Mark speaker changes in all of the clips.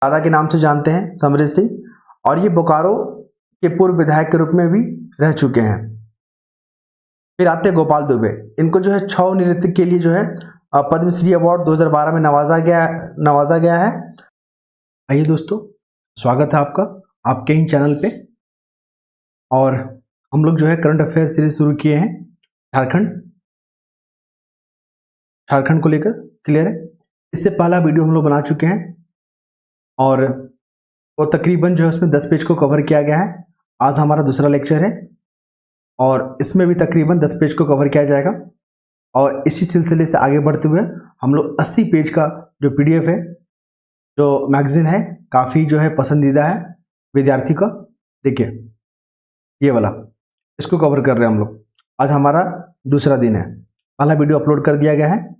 Speaker 1: दादा के नाम से जानते हैं समरेश सिंह, और ये बोकारो के पूर्व विधायक के रूप में भी रह चुके हैं। फिर आते हैं गोपाल दुबे। इनको जो है छौ नृत्य के लिए जो है पद्मश्री अवार्ड 2012 में नवाजा गया है। आइए दोस्तों, स्वागत है आपका आपके ही चैनल पे। और हम लोग जो है करंट अफेयर सीरीज शुरू किए हैं झारखंड को लेकर। क्लियर है? इससे पहला वीडियो हम लोग बना चुके हैं और वो तकरीबन जो है उसमें 10 पेज को कवर किया गया है। आज हमारा दूसरा लेक्चर है और इसमें भी तकरीबन 10 पेज को कवर किया जाएगा। और इसी सिलसिले से आगे बढ़ते हुए हम लोग 80 पेज का जो PDF है, जो मैगजीन है, काफ़ी जो है पसंदीदा है विद्यार्थी का। देखिए ये वाला, इसको कवर कर रहे हैं हम लोग। आज हमारा दूसरा दिन है। पहला वीडियो अपलोड कर दिया गया है।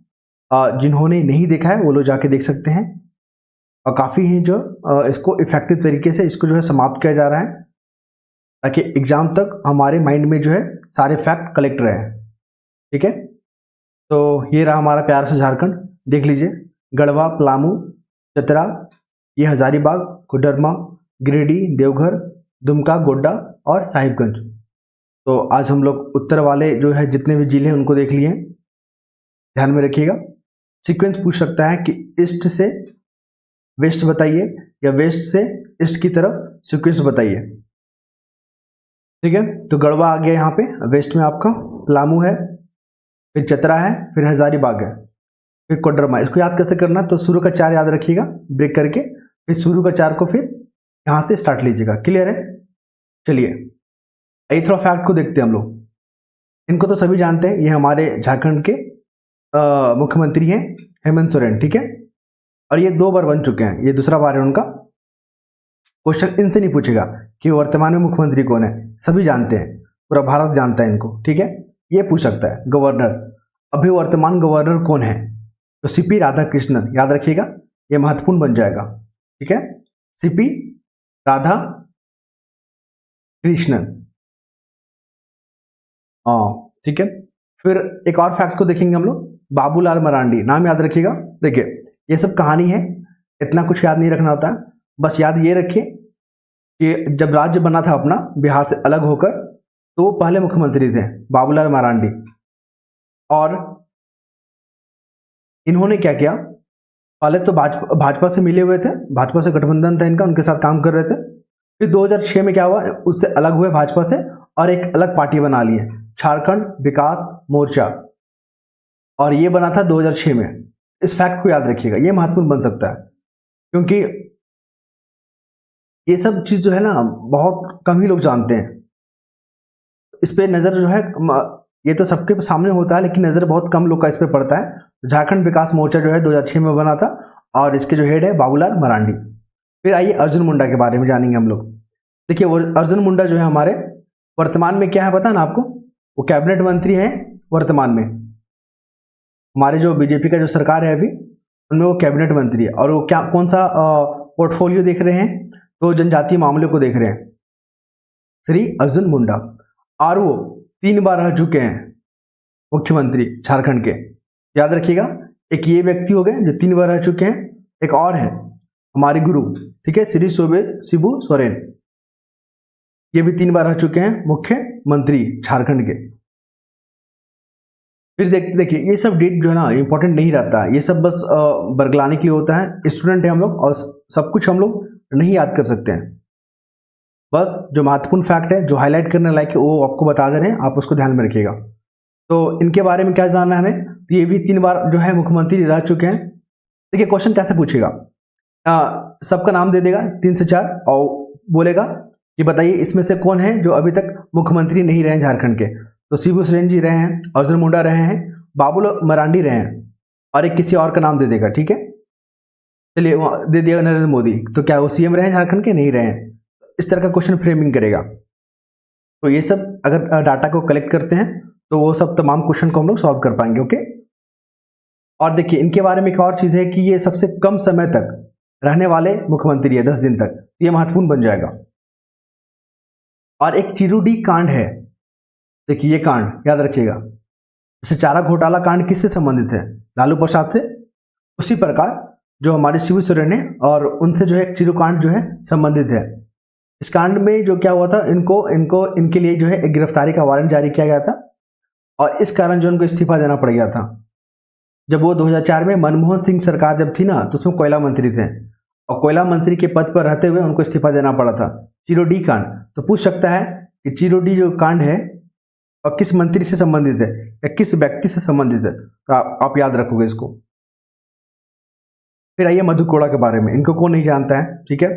Speaker 1: जिन्होंने नहीं देखा है वो लोग जाके देख सकते हैं। और काफ़ी ही जो इसको इफेक्टिव तरीके से इसको जो है समाप्त किया जा रहा है, ताकि एग्जाम तक हमारे माइंड में जो है सारे फैक्ट कलेक्ट रहे हैं। ठीक है, तो ये रहा हमारा प्यार से झारखंड। देख लीजिए, गढ़वा, पलामू, चतरा, ये हजारीबाग, कोडरमा, गिरिडीह, देवघर, दुमका, गोड्डा और साहिबगंज। तो आज हम लोग उत्तर वाले जो है जितने भी जिले हैं उनको देख लिए। ध्यान में रखिएगा, सीक्वेंस पूछ सकता है कि ईस्ट से वेस्ट बताइए या वेस्ट से ईस्ट की तरफ सीक्वेंस बताइए। ठीक है, तो गढ़वा आ गया यहाँ पे वेस्ट में, आपका पलामू है, फिर चतरा है, फिर हजारीबाग है, फिर कोडरमा। इसको याद कैसे करना, तो शुरू का 4 याद रखिएगा ब्रेक करके, फिर शुरू का 4 को फिर यहाँ से स्टार्ट लीजिएगा। क्लियर है? चलिए ये थोड़ा फैक्ट को देखते हैं हम लोग। इनको तो सभी जानते हैं, ये हमारे झारखंड के मुख्यमंत्री हैं हेमंत सोरेन। ठीक है, और ये 2 बार बन चुके हैं, ये दूसरा बार है उनका। क्वेश्चन इनसे नहीं पूछेगा कि वर्तमान में मुख्यमंत्री कौन है, सभी जानते हैं, पूरा भारत जानता है इनको। ठीक है, ये पूछ सकता है गवर्नर, अभी वर्तमान गवर्नर कौन है, तो CP राधाकृष्णन। याद रखिएगा, ये महत्वपूर्ण बन जाएगा। ठीक है, CP राधाकृष्णन। ठीक है, फिर एक और फैक्ट को देखेंगे हम लोग, बाबूलाल मरांडी। नाम याद रखिएगा। देखिए ये सब कहानी है, इतना कुछ याद नहीं रखना होता है, बस याद ये रखिए कि जब राज्य बना था अपना बिहार से अलग होकर, तो वो पहले मुख्यमंत्री थे बाबूलाल मरांडी। और इन्होंने क्या किया, पहले तो भाजपा से मिले हुए थे, भाजपा से गठबंधन था इनका, उनके साथ काम कर रहे थे। फिर 2006 में क्या हुआ, उससे अलग हुए भाजपा से और एक अलग पार्टी बना ली है, झारखंड विकास मोर्चा, और ये बना था 2006 में। इस फैक्ट को याद रखिएगा, ये महत्वपूर्ण बन सकता है, क्योंकि ये सब चीज जो है ना बहुत कम ही लोग जानते हैं। इस पे नजर जो है, ये तो सबके सामने होता है, लेकिन नजर बहुत कम लोग का इस पे पड़ता है। झारखंड विकास मोर्चा जो है 2006 में बना था, और इसके जो हेड है बाबूलाल मरांडी। फिर आइए अर्जुन मुंडा के बारे में जानेंगे हम लोग। देखिए अर्जुन मुंडा जो है हमारे वर्तमान में क्या है पता ना आपको, वो कैबिनेट मंत्री हैं वर्तमान में। हमारे जो बीजेपी का जो सरकार है अभी, उनमें वो कैबिनेट मंत्री है। और वो क्या कौन सा पोर्टफोलियो देख रहे हैं, तो जनजातीय मामलों को देख रहे हैं, श्री अर्जुन मुंडा। और वो 3 बार रह चुके हैं मुख्यमंत्री झारखंड के। याद रखिएगा, एक ये व्यक्ति हो गए जो 3 बार रह चुके हैं, एक और है हमारे गुरु, ठीक है, श्री शिबू सोरेन, ये भी 3 बार रह चुके हैं मुख्यमंत्री झारखंड के। फिर देखिए ये सब डेट जो है ना इंपॉर्टेंट नहीं रहता है, ये सब बस बरगलाने के लिए होता है। स्टूडेंट है हम लोग और सब कुछ हम लोग नहीं याद कर सकते हैं, बस जो महत्वपूर्ण फैक्ट है, जो हाईलाइट करने लायक है, वो आपको बता दे रहे हैं, आप उसको ध्यान में रखिएगा। तो इनके बारे में क्या जानना है हमें, तो ये भी 3 बार जो है मुख्यमंत्री रह चुके हैं। देखिए क्वेश्चन कैसे पूछेगा, सबका नाम दे देगा 3 से 4 और बोलेगा कि बताइए इसमें से कौन है जो अभी तक मुख्यमंत्री नहीं रहे झारखंड के। तो शिबू सोरेन जी रहे हैं, अर्जुन मुंडा रहे हैं, बाबूलाल मरांडी रहे हैं, और एक किसी और का नाम दे देगा। ठीक है, चलिए दे दिया नरेंद्र मोदी, तो क्या वो CM रहे हैं झारखंड के, नहीं रहे हैं। इस तरह का क्वेश्चन फ्रेमिंग करेगा। तो ये सब अगर डाटा को कलेक्ट करते हैं तो वो सब तमाम क्वेश्चन को हम लोग सॉल्व कर पाएंगे। ओके, और देखिए इनके बारे में एक और चीज है कि ये सबसे कम समय तक रहने वाले मुख्यमंत्री है, 10 दिन तक, ये महत्वपूर्ण बन जाएगा। और एक चिरुडी कांड है, देखिए ये कांड याद रखिएगा, जैसे चारा घोटाला कांड किससे संबंधित है, लालू प्रसाद से, उसी प्रकार जो हमारे शिबू सोरेन है, और उनसे जो है चिरू कांड जो है संबंधित है। इस कांड में जो क्या हुआ था, इनके लिए जो है एक गिरफ्तारी का वारंट जारी किया गया था, और इस कारण जो उनको इस्तीफा देना पड़ गया था। जब वो 2004 में मनमोहन सिंह सरकार जब थी ना, तो उसमें कोयला मंत्री थे, और कोयला मंत्री के पद पर रहते हुए उनको इस्तीफा देना पड़ा था। चिरोडी कांड, तो पूछ सकता है कि चिरोडी जो कांड है और किस मंत्री से संबंधित है या किस व्यक्ति से संबंधित है, तो आप याद रखोगे इसको। फिर आइए मधु कोड़ा के बारे में, इनको कौन नहीं जानता है, ठीक है।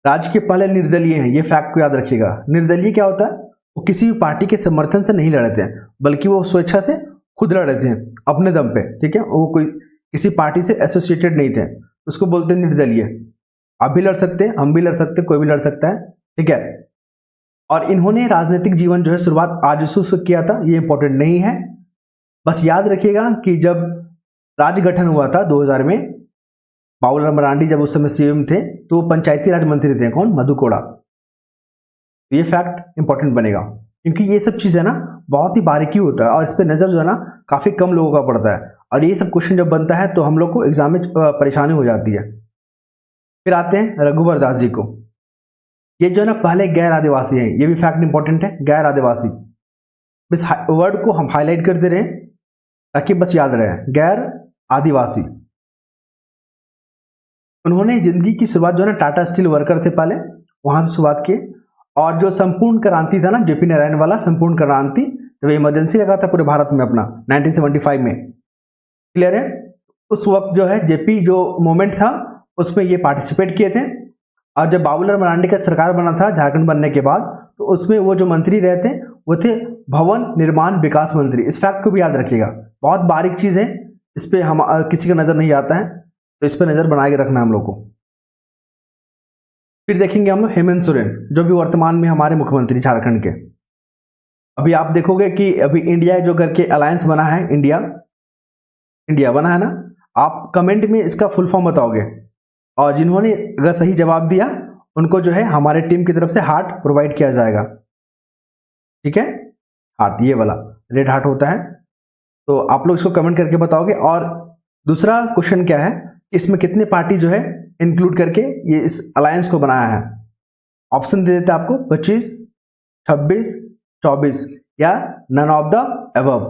Speaker 1: राज्य के पहले निर्दलीय हैं, ये फैक्ट को याद रखिएगा। निर्दलीय क्या होता है, वो किसी भी पार्टी के समर्थन से नहीं लड़ते हैं, बल्कि वो स्वेच्छा से खुद लड़े थे अपने दम पे, ठीक है। वो कोई किसी पार्टी से एसोसिएटेड नहीं थे, उसको बोलते हैं निर्दलीय। आप भी लड़ सकते हैं, हम भी लड़ सकते हैं, कोई भी लड़ सकता है, ठीक है। और इन्होंने राजनीतिक जीवन जो है शुरुआत आजसू से किया था, ये इंपॉर्टेंट नहीं है। बस याद रखिएगा कि जब राज्य गठन हुआ था 2000 में, बाबूलाल मरांडी जब उस समय सीएम थे, तो पंचायती राज मंत्री थे, कौन, मधु कोड़ा। ये फैक्ट इंपॉर्टेंट बनेगा, क्योंकि ये सब चीज़ है ना बहुत ही बारीकी होता है, और इस पर नज़र जो है ना काफ़ी कम लोगों का पड़ता है, और ये सब क्वेश्चन जब बनता है तो हम लोग को एग्जाम में परेशानी हो जाती है। फिर आते हैं रघुवर दास जी को। ये जो है ना पहले गैर आदिवासी हैं, ये भी फैक्ट इंपॉर्टेंट है, गैर आदिवासी। इस वर्ड को हम हाईलाइट करते रहे ताकि बस याद रहे, गैर आदिवासी। उन्होंने जिंदगी की शुरुआत जो है ना टाटा स्टील वर्कर थे पहले, वहां से शुरुआत की, और जो संपूर्ण क्रांति था ना जेपी नारायण वाला संपूर्ण क्रांति, जब इमरजेंसी लगा था पूरे भारत में अपना 1975 में, क्लियर है, उस वक्त जो है जेपी जो मूवमेंट था उसमें ये पार्टिसिपेट किए थे। और जब बाबूलाल मरांडी का सरकार बना था झारखंड बनने के बाद, तो उसमें वो जो मंत्री रहे थे वो थे भवन निर्माण विकास मंत्री। इस फैक्ट को भी याद रखिएगा, बहुत बारीक चीज़ है, इस पर हम किसी का नज़र नहीं आता है, तो इस पर नज़र बना के रखना है हम लोग को। फिर देखेंगे हम लोग हेमंत सोरेन, जो भी वर्तमान में हमारे मुख्यमंत्री झारखंड के। अभी आप देखोगे कि अभी इंडिया जो करके अलायंस बना है, इंडिया बना है ना, आप कमेंट में इसका फुल फॉर्म बताओगे, और जिन्होंने अगर सही जवाब दिया उनको जो है हमारे टीम की तरफ से हार्ट प्रोवाइड किया जाएगा, ठीक है। हार्ट, ये वाला रेड हार्ट होता है, तो आप लोग इसको कमेंट करके बताओगे। और दूसरा क्वेश्चन क्या है, इसमें कितने पार्टी जो है इंक्लूड करके ये इस अलायंस को बनाया है। ऑप्शन दे देते हैं आपको 25, 26, 24 या नन ऑफ द अबव,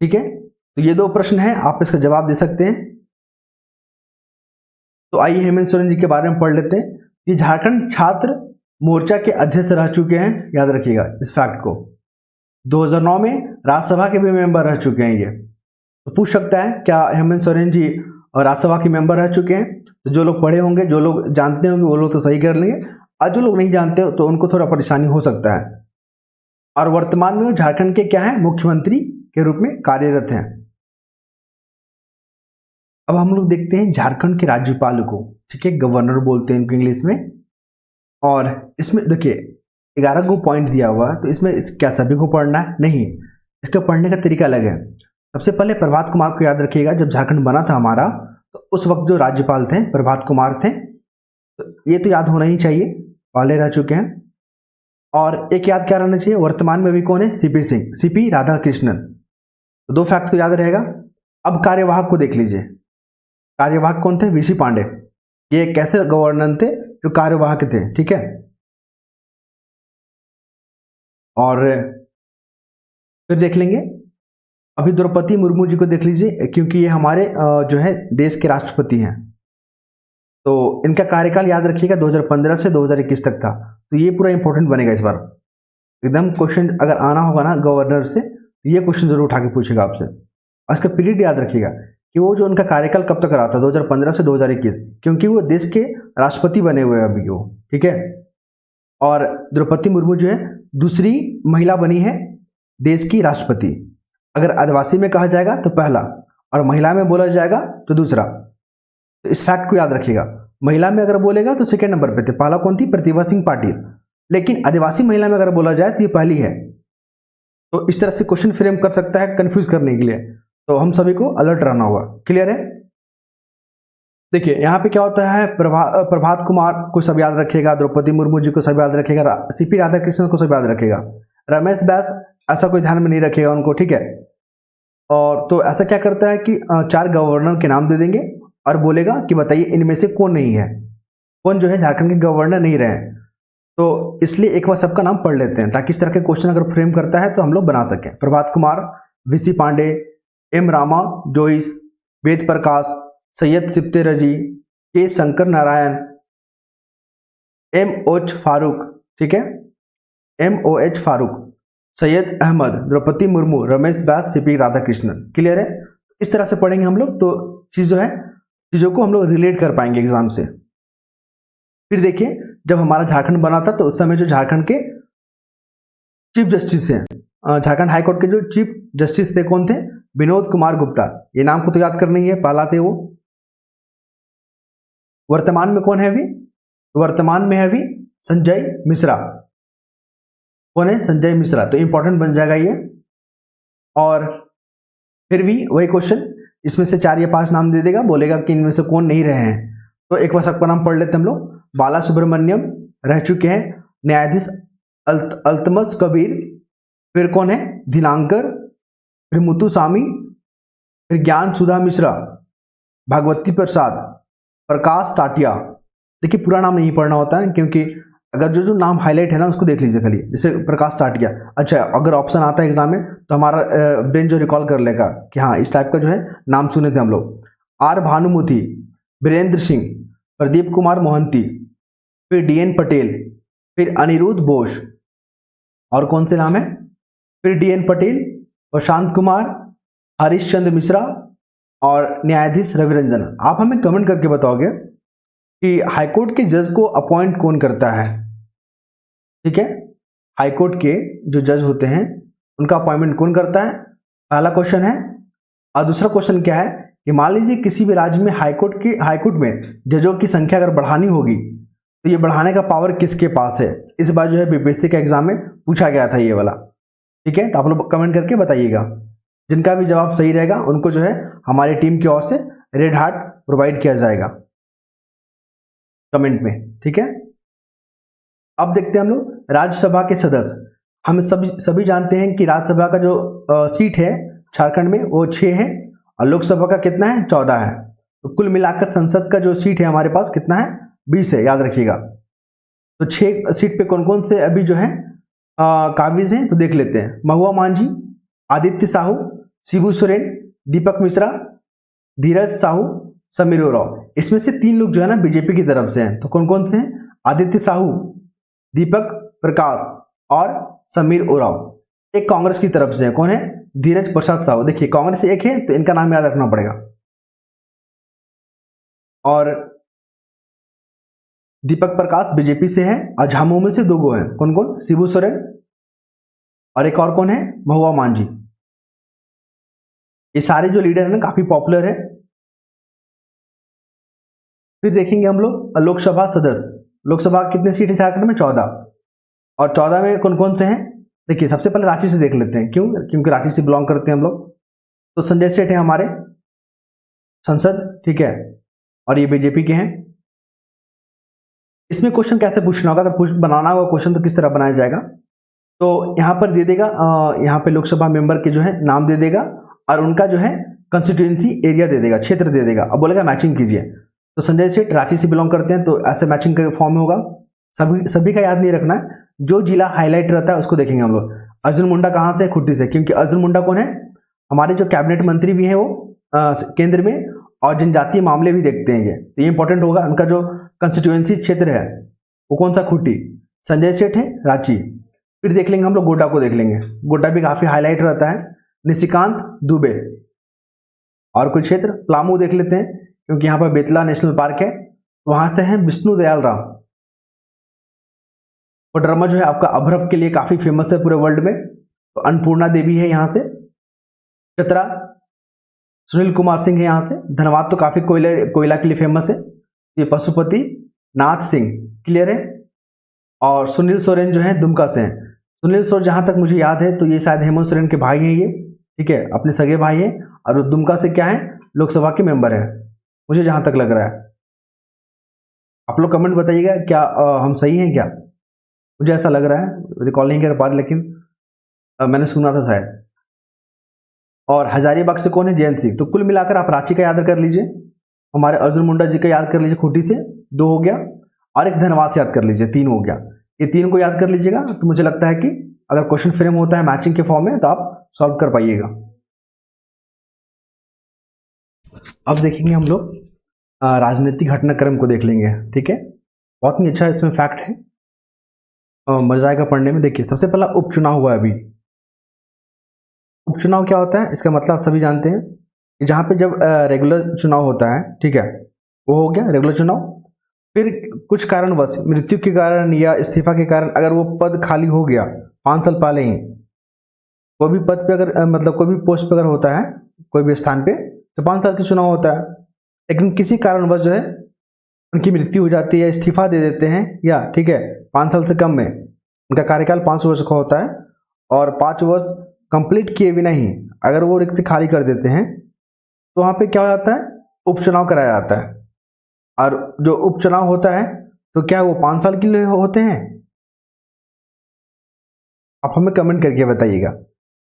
Speaker 1: ठीक है। तो ये दो प्रश्न है, आप इसका जवाब दे सकते हैं। तो आइए हेमंत सोरेन जी के बारे में पढ़ लेते हैं। ये झारखंड छात्र मोर्चा के अध्यक्ष रह चुके हैं, याद रखिएगा इस फैक्ट को। 2009 में राज्यसभा के भी मेंबर रह चुके हैं ये। तो पूछ सकता है क्या हेमंत सोरेन जी राज्यसभा के मेंबर रह चुके हैं, तो जो लोग पढ़े होंगे, जो लोग जानते होंगे वो लोग तो सही कर लेंगे, और जो लोग नहीं जानते तो उनको थोड़ा परेशानी हो सकता है। और वर्तमान में वो झारखंड के क्या है, मुख्यमंत्री के रूप में कार्यरत हैं। अब हम लोग देखते हैं झारखंड के राज्यपाल को, ठीक है, गवर्नर बोलते हैं इनको इंग्लिश में। और इसमें देखिए 11 को पॉइंट दिया हुआ है, तो इसमें क्या सभी को पढ़ना है, नहीं, इसका पढ़ने का तरीका अलग है। सबसे पहले प्रभात कुमार को याद रखिएगा, जब झारखंड बना था हमारा, तो उस वक्त जो राज्यपाल थे प्रभात कुमार थे, तो ये तो याद होना ही चाहिए, पहले रह चुके हैं। और एक याद क्या रहना चाहिए, वर्तमान में भी कौन है, सीपी सिंह, सीपी राधाकृष्णन, तो 2 फैक्ट तो याद रहेगा। अब कार्यवाहक को देख लीजिए, कार्यवाहक कौन थे, वीसी पांडे। ये कैसे गवर्नर थे, जो कार्यवाहक थे, ठीक है। और फिर देख लेंगे अभी द्रौपदी मुर्मू जी को देख लीजिए, क्योंकि ये हमारे जो है देश के राष्ट्रपति हैं। तो इनका कार्यकाल याद रखिएगा 2015 से 2021 तक था, तो ये पूरा इंपॉर्टेंट बनेगा इस बार एकदम। क्वेश्चन अगर आना होगा ना गवर्नर से, तो ये क्वेश्चन जरूर उठा के पूछेगा आपसे। और इसका पीरियड याद रखिएगा कि वो जो उनका कार्यकाल कब तक रहा था, 2015 से 2021, क्योंकि वो देश के राष्ट्रपति बने हुए हैं अभी वो, ठीक है। और द्रौपदी मुर्मू जो है दूसरी महिला बनी है देश की राष्ट्रपति। अगर आदिवासी में कहा जाएगा तो पहला, और महिला में बोला जाएगा तो दूसरा। तो इस फैक्ट को याद रखिएगा, महिला में अगर बोलेगा तो सेकेंड नंबर पे थे, पहला कौन थी, प्रतिभा सिंह पाटिल, लेकिन आदिवासी महिला में अगर बोला जाए तो ये पहली है। तो इस तरह से क्वेश्चन फ्रेम कर सकता है कंफ्यूज करने के लिए, तो हम सभी को अलर्ट रहना होगा, क्लियर है। देखिए यहाँ पे क्या होता है, प्रभात कुमार को सब याद रखेगा, द्रौपदी मुर्मू जी को सब याद रखेगा, सीपी राधाकृष्णन को सब याद रखेगा, रमेश बैस ऐसा कोई ध्यान में नहीं रखेगा उनको, ठीक है। और तो ऐसा क्या करता है कि 4 गवर्नर के नाम दे देंगे और बोलेगा कि बताइए इनमें से कौन नहीं है, कौन जो है झारखंड के गवर्नर नहीं रहे। तो इसलिए एक बार सबका नाम पढ़ लेते हैं ताकि इस तरह के क्वेश्चन अगर फ्रेम करता है तो हम लोग बना सकें। Prabhat Kumar, VC Pandey, M Rama Jois, Ved Prakash, Syed Sibte Razi, K Shankar Narayan, M O H Farooq, ठीक है, M O H Farooq, Syed Ahmed, Draupadi Murmu, Ramesh Vyas, CP Radhakrishnan. Clear है? इस तरह से पढ़ेंगे हम लोग तो चीज जो है चीजों को हम लोग रिलेट कर पाएंगे एग्जाम से। फिर देखिए जब हमारा झारखंड बना था तो उस समय जो झारखंड के चीफ जस्टिस हैं, झारखंड हाईकोर्ट के जो चीफ जस्टिस थे कौन थे? विनोद कुमार गुप्ता। ये नाम को तो याद करना ही है, पहला थे वो। वर्तमान में कौन है अभी? वर्तमान में है अभी संजय मिश्रा। कौन है? संजय मिश्रा। तो इंपॉर्टेंट बन जाएगा ये। और फिर भी वही क्वेश्चन, इसमें से 4 या 5 नाम दे देगा, बोलेगा कि इनमें से कौन नहीं रहे हैं। तो एक बार सबका नाम पढ़ लेते हम लोग। बाला सुब्रमण्यम रह चुके हैं, न्यायाधीश अल्तमस कबीर, फिर कौन है? दिनांकर, फिर मुत्तुसामी, फिर ज्ञान सुधा मिश्रा, भागवती प्रसाद, प्रकाश टाटिया। देखिए पूरा नाम नहीं पढ़ना होता है क्योंकि अगर जो जो नाम हाईलाइट है ना उसको देख लीजिए खाली, जैसे प्रकाश टाटिया। अच्छा अगर ऑप्शन आता है एग्जाम में तो हमारा ब्रेन जो रिकॉल कर लेगा कि हाँ इस टाइप का जो है नाम सुने थे हम लोग। आर भानुमति, वीरेंद्र सिंह, प्रदीप कुमार मोहंती, फिर डीएन पटेल, फिर अनिरुद्ध बोस, और कौन से नाम है? फिर डीएन पटेल, प्रशांत कुमार, हरीश चंद्र मिश्रा और न्यायाधीश रवि रंजन। आप हमें कमेंट करके बताओगे कि हाईकोर्ट के जज को अपॉइंट कौन करता है। ठीक है, हाईकोर्ट के जो जज होते हैं उनका अपॉइंटमेंट कौन करता है? पहला क्वेश्चन है। और दूसरा क्वेश्चन क्या है कि मान लीजिए किसी भी राज्य में हाईकोर्ट में जजों की संख्या अगर बढ़ानी होगी तो ये बढ़ाने का पावर किसके पास है? इस बार जो है बीपीएससी के एग्जाम में पूछा गया था ये वाला। ठीक है, तो आप लोग कमेंट करके बताइएगा। जिनका भी जवाब सही रहेगा उनको जो है हमारी टीम की ओर से रेड हार्ट प्रोवाइड किया जाएगा कमेंट में। ठीक है, अब देखते हैं हम लोग राज्यसभा के सदस्य। हम सभी जानते हैं कि राज्यसभा का जो सीट है झारखंड में वो 6 है और लोकसभा का कितना है? 14 है। तो कुल मिलाकर संसद का जो सीट है हमारे पास कितना है? 20 है, याद रखिएगा। तो 6 सीट पे कौन कौन से अभी जो है काबिज हैं तो देख लेते हैं। महुआ मांझी, आदित्य साहू, शिबू सोरेन, दीपक मिश्रा, धीरज साहू, समीर उरांव। इसमें से 3 लोग जो है ना बीजेपी की तरफ से हैं। तो कौन कौन से हैं? आदित्य साहू, दीपक प्रकाश और समीर उरांव। एक कांग्रेस की तरफ से है, कौन है? धीरज प्रसाद साहू। देखिए कांग्रेस एक है तो इनका नाम याद रखना पड़ेगा। और दीपक प्रकाश बीजेपी से है और झामुमो में से 2 गो हैं। कौन कौन? शिबू सोरेन और एक और कौन है? महुआ मांझी। ये सारे जो लीडर हैं ना काफी पॉपुलर है। फिर देखेंगे हम लोग लोकसभा सदस्य। लोकसभा कितने सीट है झारखंड में? 14। और 14 में कौन कौन से हैं? देखिए सबसे पहले रांची से देख लेते हैं। क्यों? क्योंकि रांची से बिलोंग करते हैं हम लोग। तो संजय सेठ है हमारे संसद, ठीक है, और ये बीजेपी के हैं। इसमें क्वेश्चन कैसे पूछना होगा? अगर बनाना होगा क्वेश्चन तो किस तरह बनाया जाएगा? तो यहाँ पर दे देगा, यहाँ पे लोकसभा मेंबर के जो है नाम दे देगा और उनका जो है कंस्टिट्यूएंसी एरिया दे देगा, क्षेत्र दे देगा। अब बोलेगा मैचिंग कीजिए। तो संजय सेठ रांची से बिलोंग करते हैं तो ऐसे मैचिंग का फॉर्म में होगा। सभी का याद नहीं रखना है, जो जिला हाईलाइट रहता है उसको देखेंगे हम लोग। अर्जुन मुंडा कहाँ से? खुट्टी से, क्योंकि अर्जुन मुंडा कौन है? हमारे जो कैबिनेट मंत्री भी हैं वो केंद्र में, और जनजातीय मामले भी देखते हैं ये, तो ये इंपॉर्टेंट होगा। उनका जो कंस्टिट्यूएंसी क्षेत्र है वो कौन सा? खुट्टी। संजय सेठ है रांची। फिर देख लेंगे हम लोग गोड्डा को देख लेंगे, गोड्डा भी काफी हाईलाइट रहता है। निशिकांत दुबे। और कुछ क्षेत्र पलामू देख लेते हैं क्योंकि यहाँ पर बेतला नेशनल पार्क है, वहां से है विष्णु दयाल राम। कोडरमा जो है आपका अभ्रक के लिए काफी फेमस है पूरे वर्ल्ड में, तो अन्नपूर्णा देवी है यहाँ से। चतरा सुनील कुमार सिंह है यहाँ से। धनबाद तो काफी कोयला के लिए फेमस है, ये पशुपति नाथ सिंह। क्लियर है। और सुनील सोरेन जो है दुमका से हैं। सुनील सोरेन जहां तक मुझे याद है तो ये शायद हेमंत सोरेन के भाई हैं ये, ठीक है, अपने सगे भाई हैं। और दुमका से क्या है? लोकसभा के मेंबर हैं, मुझे जहां तक लग रहा है। आप लोग कमेंट बताइएगा क्या हम सही हैं क्या? मुझे ऐसा लग रहा है, रिकॉल नहीं कर पा रहा, लेकिन मैंने सुना था शायद। और हजारीबाग से कौन है, जयंत सिंह। तो कुल मिलाकर आप रांची का याद कर लीजिए, हमारे अर्जुन मुंडा जी का याद कर लीजिए खूंटी से, 2 हो गया, और एक धनवाद से याद कर लीजिए, 3 हो गया। ये 3 को याद कर लीजिएगा, तो मुझे लगता है कि अगर क्वेश्चन फ्रेम होता है मैचिंग के फॉर्म में तो आप सॉल्व कर पाइएगा। अब देखेंगे हम लोग राजनीतिक घटनाक्रम को देख लेंगे, ठीक है। बहुत ही अच्छा इसमें फैक्ट है, मजा आएगा पढ़ने में। देखिए सबसे पहला उपचुनाव हुआ है अभी। उपचुनाव क्या होता है, इसका मतलब सभी जानते हैं कि जहाँ पे जब रेगुलर चुनाव होता है, ठीक है, वो हो गया रेगुलर चुनाव। फिर कुछ कारणवश, मृत्यु के कारण या इस्तीफा के कारण अगर वो पद खाली हो गया 5 साल पहले ही, कोई भी पद पे अगर मतलब कोई भी पोस्ट पे अगर होता है कोई भी स्थान पे, तो 5 साल का चुनाव होता है। लेकिन किसी कारणवश जो है उनकी मृत्यु हो जाती है, इस्तीफा दे देते हैं, या ठीक है 5 साल से कम में, उनका कार्यकाल 5 वर्ष का होता है, और 5 वर्ष कंप्लीट किए बिना ही अगर वो रिक्त खाली कर देते हैं, तो वहाँ पे क्या हो जाता है, उपचुनाव कराया जाता है। और जो उपचुनाव होता है तो क्या वो 5 साल के लिए होते हैं? आप हमें कमेंट करके बताइएगा,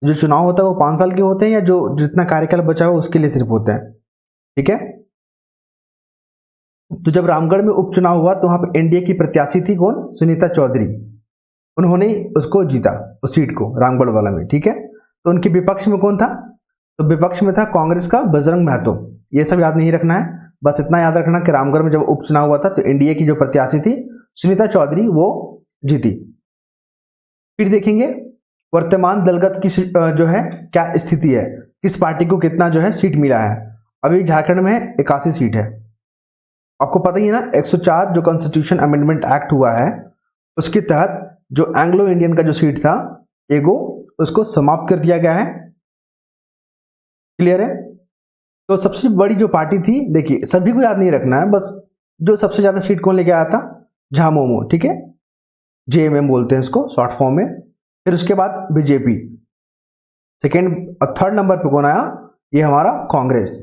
Speaker 1: जो चुनाव होता है वो 5 साल के होते हैं या जो जितना कार्यकाल बचा हो उसके लिए सिर्फ होते हैं, ठीक है। तो जब रामगढ़ में उपचुनाव हुआ तो वहां पर एनडीए की प्रत्याशी थी कौन, सुनीता चौधरी, उन्होंने उसको जीता उस सीट को रामगढ़ वाला में, ठीक है। तो उनके विपक्ष में कौन था, तो विपक्ष में था कांग्रेस का बजरंग महतो। ये सब याद नहीं रखना है, बस इतना याद रखना कि रामगढ़ में जब उपचुनाव हुआ था तो एनडीए की जो प्रत्याशी थी सुनीता चौधरी वो जीती। फिर देखेंगे वर्तमान दलगत की जो है क्या स्थिति है, किस पार्टी को कितना जो है सीट मिला है। अभी झारखंड में 81 सीट है, आपको पता ही है ना। 104 जो कॉन्स्टिट्यूशन अमेंडमेंट एक्ट हुआ है उसके तहत जो एंग्लो इंडियन का जो सीट था एगो, उसको समाप्त कर दिया गया है, क्लियर है। तो सबसे बड़ी जो पार्टी थी, देखिए सभी को याद नहीं रखना है, बस जो सबसे ज्यादा सीट कौन लेके आया था, झामुमो, ठीक है, जेएमएम बोलते हैं इसको शॉर्ट फॉर्म में। फिर उसके बाद बीजेपी, सेकेंड और थर्ड नंबर पे कौन आया, ये हमारा कांग्रेस।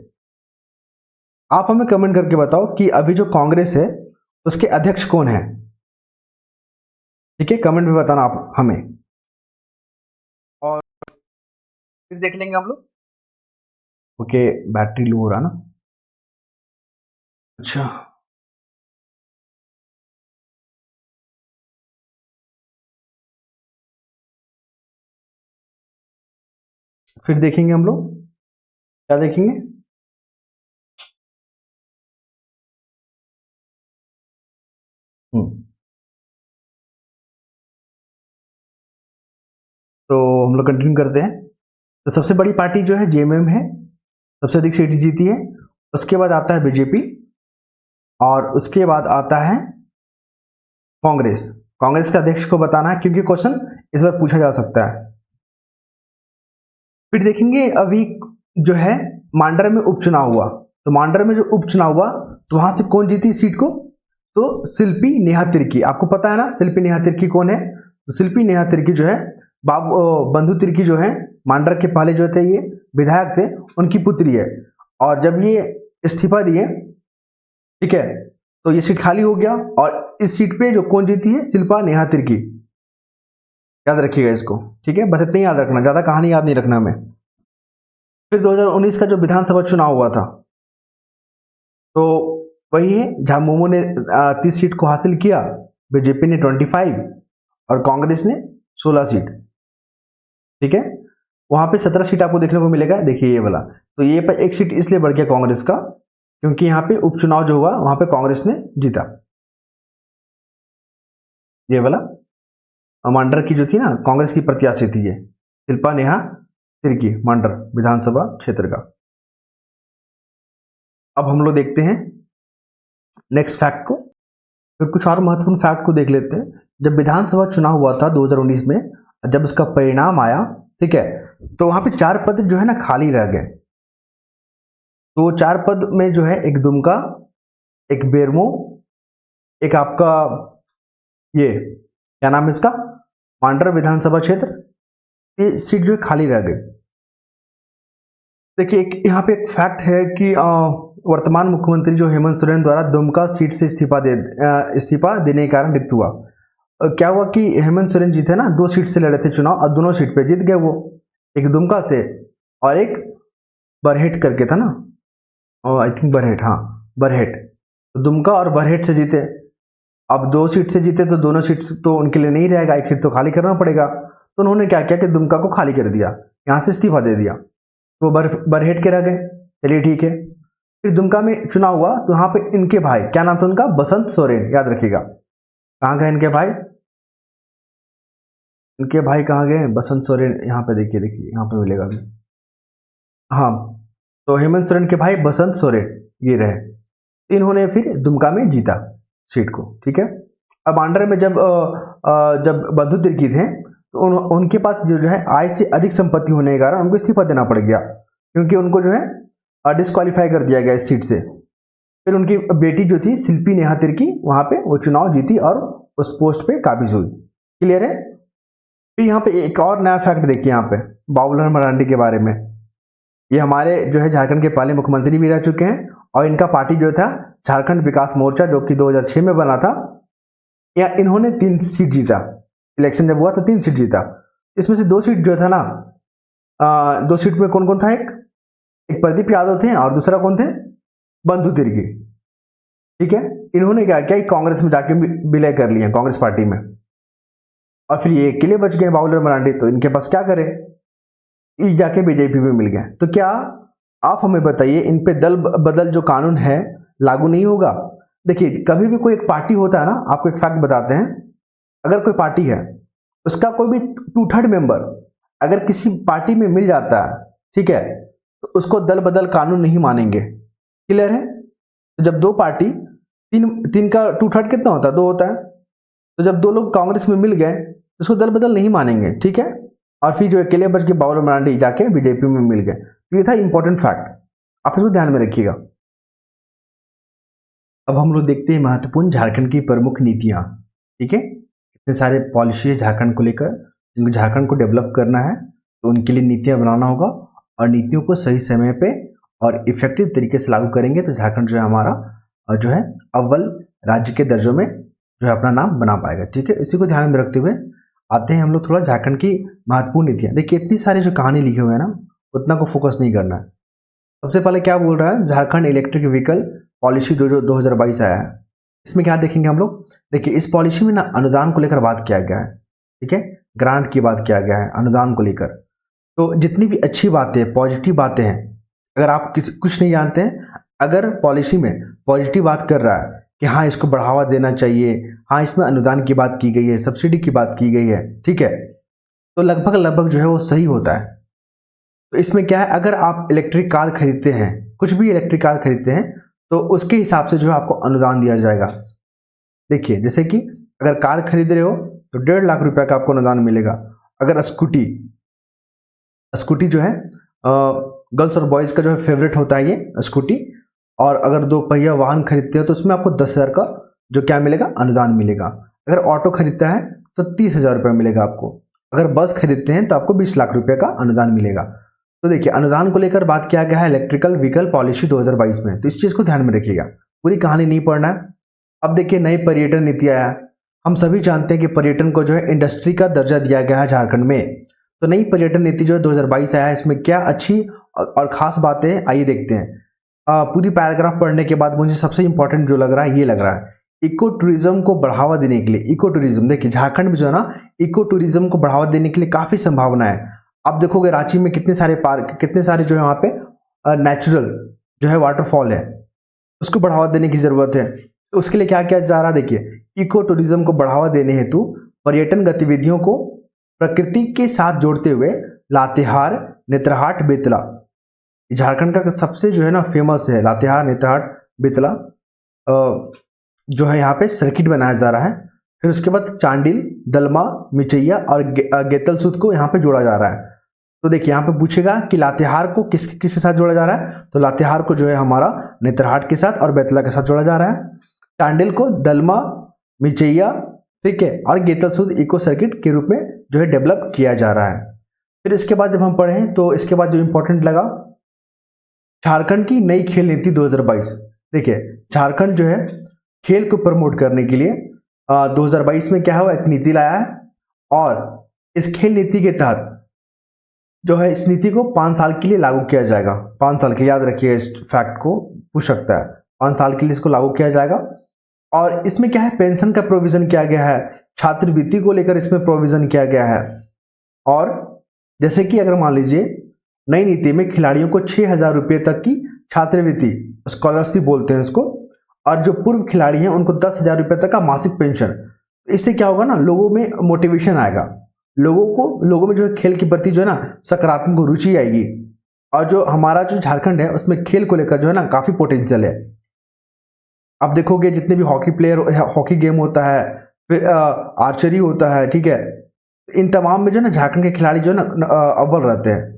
Speaker 1: आप हमें कमेंट करके बताओ कि अभी जो कांग्रेस है उसके अध्यक्ष कौन है, ठीक है, कमेंट में बताना आप हमें। और फिर देख लेंगे हम लोग, ओके बैटरी लो हो रहा ना, अच्छा फिर देखेंगे हम लोग, क्या देखेंगे, तो हम लोग कंटिन्यू करते हैं। तो सबसे बड़ी पार्टी जो है जेएमएम है, सबसे अधिक सीट जीती है। उसके बाद आता है बीजेपी, और उसके बाद आता है कांग्रेस। कांग्रेस के अध्यक्ष को बताना है क्योंकि क्वेश्चन इस बार पूछा जा सकता है। फिर देखेंगे अभी जो है मांडर में उपचुनाव हुआ, तो मांडर में जो उपचुनाव हुआ तो वहां से कौन जीती सीट को, तो शिल्पी नेहा तिर्की। आपको पता है ना शिल्पी नेहा तिर्की कौन है, तो शिल्पी नेहा तिर्की जो है बाबू बंधु तिर्की जो है मांडर के पहले जो थे ये विधायक थे, उनकी पुत्री है। और जब ये इस्तीफा दिए, ठीक है, तो ये सीट खाली हो गया, और इस सीट पे जो कौन जीती है, शिल्पा नेहा तिर्की। याद रखिएगा इसको, ठीक है, बस इतना ही याद रखना, ज्यादा कहानी याद नहीं रखना हमें। फिर 2019 का जो विधानसभा चुनाव हुआ था, तो वही है, झामुमो ने 30 सीट को हासिल किया, बीजेपी ने 25 और कांग्रेस ने 16 सीट, ठीक है। वहां पे 17 सीट आपको देखने को मिलेगा, देखिए ये वाला। तो ये पर एक सीट इसलिए बढ़ गया कांग्रेस का क्योंकि यहाँ पे उपचुनाव जो हुआ वहां पे कांग्रेस ने जीता, ये वाला। मांडर की जो थी ना कांग्रेस की प्रत्याशी थी ये शिल्पा नेहा तिर्की, मांडर विधानसभा क्षेत्र का। अब हम लोग देखते हैं नेक्स्ट फैक्ट को, फिर कुछ और महत्वपूर्ण फैक्ट को देख लेते हैं। जब विधानसभा चुनाव हुआ था 2019 में, जब उसका परिणाम आया, ठीक है, तो वहां पे 4 पद जो है ना खाली रह गए। तो 4 पद में जो है एक दुमका, एक बेरमो, एक आपका ये क्या नाम है इसका, मांडर विधानसभा क्षेत्र, ये सीट जो है खाली रह गई। देखिए यहाँ पे एक फैक्ट है कि वर्तमान मुख्यमंत्री जो हेमंत सोरेन द्वारा दुमका सीट से इस्तीफा देने के कारण रिक्त हुआ। क्या हुआ कि हेमंत सोरेन जी थे ना, 2 सीट से लड़े थे चुनाव और दोनों सीट पे जीत गए वो, एक दुमका से और एक बरहेट करके था ना, और आई थिंक बरहेट, हाँ बरहेट। तो दुमका और बरहेट से जीते। अब 2 सीट से जीते तो दोनों सीट तो उनके लिए नहीं रहेगा, एक सीट तो खाली करना पड़ेगा। तो उन्होंने क्या किया कि दुमका को खाली कर दिया, यहाँ से इस्तीफा दे दिया, तो बरहेट के रह गए। चलिए ठीक है। फिर दुमका में चुनाव हुआ तो यहाँ पे इनके भाई, क्या नाम था उनका, बसंत सोरेन, याद रखिएगा। कहाँ गए इनके भाई, इनके भाई कहाँ गए, बसंत सोरेन, यहाँ पे देखिए देखिए यहाँ पे मिलेगा अभी। हाँ, तो हेमंत सोरेन के भाई बसंत सोरेन ये रहे। इन्होंने फिर दुमका में जीता सीट को, ठीक है। अब आंध्र में जब बंधु तिर्की थे तो उनके पास जो है आय से अधिक संपत्ति होने के कारण उनको इस्तीफा देना पड़ गया, क्योंकि उनको जो है डिस्क्वालीफाई कर दिया गया इस सीट से। फिर उनकी बेटी जो थी शिल्पी नेहा तिर्की, वहां पे वो चुनाव जीती और उस पोस्ट पे काबिज हुई। क्लियर है। फिर यहाँ पे एक और नया फैक्ट देखिए, यहाँ पे बाबूलाल मरांडी के बारे में। ये हमारे जो है झारखंड के पहले मुख्यमंत्री भी रह चुके हैं, और इनका पार्टी जो था झारखंड विकास मोर्चा, जो कि 2006 में बना था, या इन्होंने 3 सीट जीता। इलेक्शन जब हुआ तो 3 सीट जीता। इसमें से 2 सीट जो था ना, 2 सीट में कौन कौन था, एक प्रदीप यादव थे और दूसरा कौन थे, बंधु तिर्की। ठीक है। इन्होंने क्या किया, कांग्रेस में जाके विलय कर लिया, कांग्रेस पार्टी में, और फिर ये अकेले बच गए बाबूलाल मरांडी। तो इनके पास क्या करें, ये जाके बीजेपी में मिल गए। तो क्या आप हमें बताइए, इन पे दल बदल जो कानून है लागू नहीं होगा? देखिए, कभी भी कोई एक पार्टी होता है ना, आपको एक फैक्ट बताते हैं, अगर कोई पार्टी है, उसका कोई भी 2/3 मेंबर अगर किसी पार्टी में मिल जाता है, ठीक है, तो उसको दल बदल कानून नहीं मानेंगे। क्लियर है। तो जब 2 पार्टी, तीन का 2/3 कितना होता है, 2 होता है, तो जब 2 लोग कांग्रेस में मिल गए तो उसको दल बदल नहीं मानेंगे। ठीक है। और फिर जो अकेले बच के बाबूलाल मरांडी जाके बीजेपी में मिल गए। तो ये था इंपॉर्टेंट फैक्ट, आप इसको ध्यान में रखिएगा। अब हम लोग देखते हैं महत्वपूर्ण झारखंड की प्रमुख नीतियां। ठीक है, इतने सारे पॉलिसी है झारखंड को लेकर, जिनको झारखंड को डेवलप करना है, तो उनके लिए नीतियां बनाना होगा, और नीतियों को सही समय पे और इफेक्टिव तरीके से लागू करेंगे तो झारखंड जो है हमारा जो है अव्वल राज्य के दर्जों में जो है अपना नाम बना पाएगा। ठीक है, इसी को ध्यान में रखते हुए आते हैं हम लोग थोड़ा झारखंड की महत्वपूर्ण नीतियां। देखिए, इतनी सारी जो कहानी लिखे हुए हैं ना, उतना को फोकस नहीं करना है। सबसे पहले क्या बोल रहा है, झारखंड इलेक्ट्रिक व्हीकल पॉलिसी जो 2022 आया है, इसमें क्या देखेंगे हम लोग। देखिए, इस पॉलिसी में ना अनुदान को लेकर बात किया गया है। ठीक है, ग्रांट की बात किया गया है अनुदान को लेकर। तो जितनी भी अच्छी बातें, पॉजिटिव बातें हैं, अगर आप कुछ नहीं जानते हैं, अगर पॉलिसी में पॉजिटिव बात कर रहा है कि हाँ इसको बढ़ावा देना चाहिए, हाँ इसमें अनुदान की बात की गई है, सब्सिडी की बात की गई है, ठीक है, तो लगभग जो है वो सही होता है। तो इसमें क्या है, अगर आप इलेक्ट्रिक कार खरीदते हैं, कुछ भी इलेक्ट्रिक कार खरीदते हैं, तो उसके हिसाब से जो है आपको अनुदान दिया जाएगा। देखिए, जैसे कि अगर कार खरीद रहे हो तो 1.5 लाख रुपए का आपको अनुदान मिलेगा। अगर स्कूटी जो है गर्ल्स और बॉयज़ का जो है फेवरेट होता है ये स्कूटी, और अगर 2 पहिया वाहन खरीदते हो तो उसमें आपको 10,000 का जो क्या मिलेगा, अनुदान मिलेगा। अगर ऑटो खरीदता है तो 30,000 रुपये मिलेगा आपको। अगर बस खरीदते हैं तो आपको 20 लाख रुपए का अनुदान मिलेगा। तो देखिए, अनुदान को लेकर बात किया गया है इलेक्ट्रिकल व्हीकल पॉलिसी 2022 में, तो इस चीज़ को ध्यान में रखिएगा, पूरी कहानी नहीं पढ़ना है। अब देखिए, नई पर्यटन नीति आया। हम सभी जानते हैं कि पर्यटन को जो है इंडस्ट्री का दर्जा दिया गया है झारखंड में। तो नई पर्यटन नीति जो 2022 आया है, इसमें क्या अच्छी और खास बातें हैं, आइए देखते हैं। पूरी पैराग्राफ पढ़ने के बाद मुझे सबसे इंपॉर्टेंट जो लग रहा है, ये लग रहा है इको टूरिज्म को बढ़ावा देने के लिए। इको टूरिज्म, देखिए झारखंड में जो है ना, इको टूरिज्म को बढ़ावा देने के लिए काफ़ी संभावना है। आप देखोगे रांची में कितने सारे पार्क, कितने सारे जो है वहाँ पे नेचुरल जो है वाटरफॉल है, उसको बढ़ावा देने की ज़रूरत है। तो उसके लिए क्या किया जा रहा है, देखिए, इको टूरिज्म को बढ़ावा देने हेतु पर्यटन गतिविधियों को प्रकृति के साथ जोड़ते हुए लातेहार, नेत्रहाट, बेतला, झारखंड का सबसे जो है ना फेमस है लातेहार, नेत्रहाट, बेतला जो है यहाँ पे सर्किट बनाया जा रहा है। फिर उसके बाद चांडिल, दलमा, मिचैया और गेतलसूद को यहाँ पे जोड़ा जा रहा है। तो देखिए, यहाँ पे पूछेगा कि लातेहार को किसके साथ जोड़ा जा रहा है, तो लातेहार को जो है हमारा नेत्रहाट के साथ और बेतला के साथ जोड़ा जा रहा है। चांडिल को दलमा, मिचैया, ठीक है, और गेतलसूद इको सर्किट के रूप में जो है डेवलप किया जा रहा है। फिर इसके बाद जब हम पढ़ें तो इसके बाद जो इंपॉर्टेंट लगा, झारखंड की नई खेल नीति 2022। देखिए, झारखंड जो है खेल को प्रमोट करने के लिए 2022 में क्या है, एक नीति लाया है, और इस खेल नीति के तहत जो है इस नीति को 5 साल के लिए लागू किया जाएगा। 5 साल के लिए, याद रखिएगा इस फैक्ट को, पूछ सकता है। 5 साल के लिए इसको लागू किया जाएगा। और इसमें क्या है, पेंशन का प्रोविजन किया गया है, छात्रवृत्ति को लेकर इसमें प्रोविजन किया गया है। और जैसे कि अगर मान लीजिए नई नीति में खिलाड़ियों को 6,000 रुपये तक की छात्रवृत्ति, स्कॉलरशिप बोलते हैं इसको, और जो पूर्व खिलाड़ी हैं उनको 10,000 रुपये तक का मासिक पेंशन। इससे क्या होगा ना, लोगों में मोटिवेशन आएगा, लोगों में जो है खेल के प्रति जो है ना सकारात्मक रुचि आएगी। और जो हमारा जो झारखंड है उसमें खेल को लेकर जो है ना काफी पोटेंशियल है। आप देखोगे जितने भी हॉकी गेम होता है, फिर आर्चरी होता है, ठीक है, इन तमाम में जो है ना झारखंड के खिलाड़ी जो है ना अव्वल रहते हैं।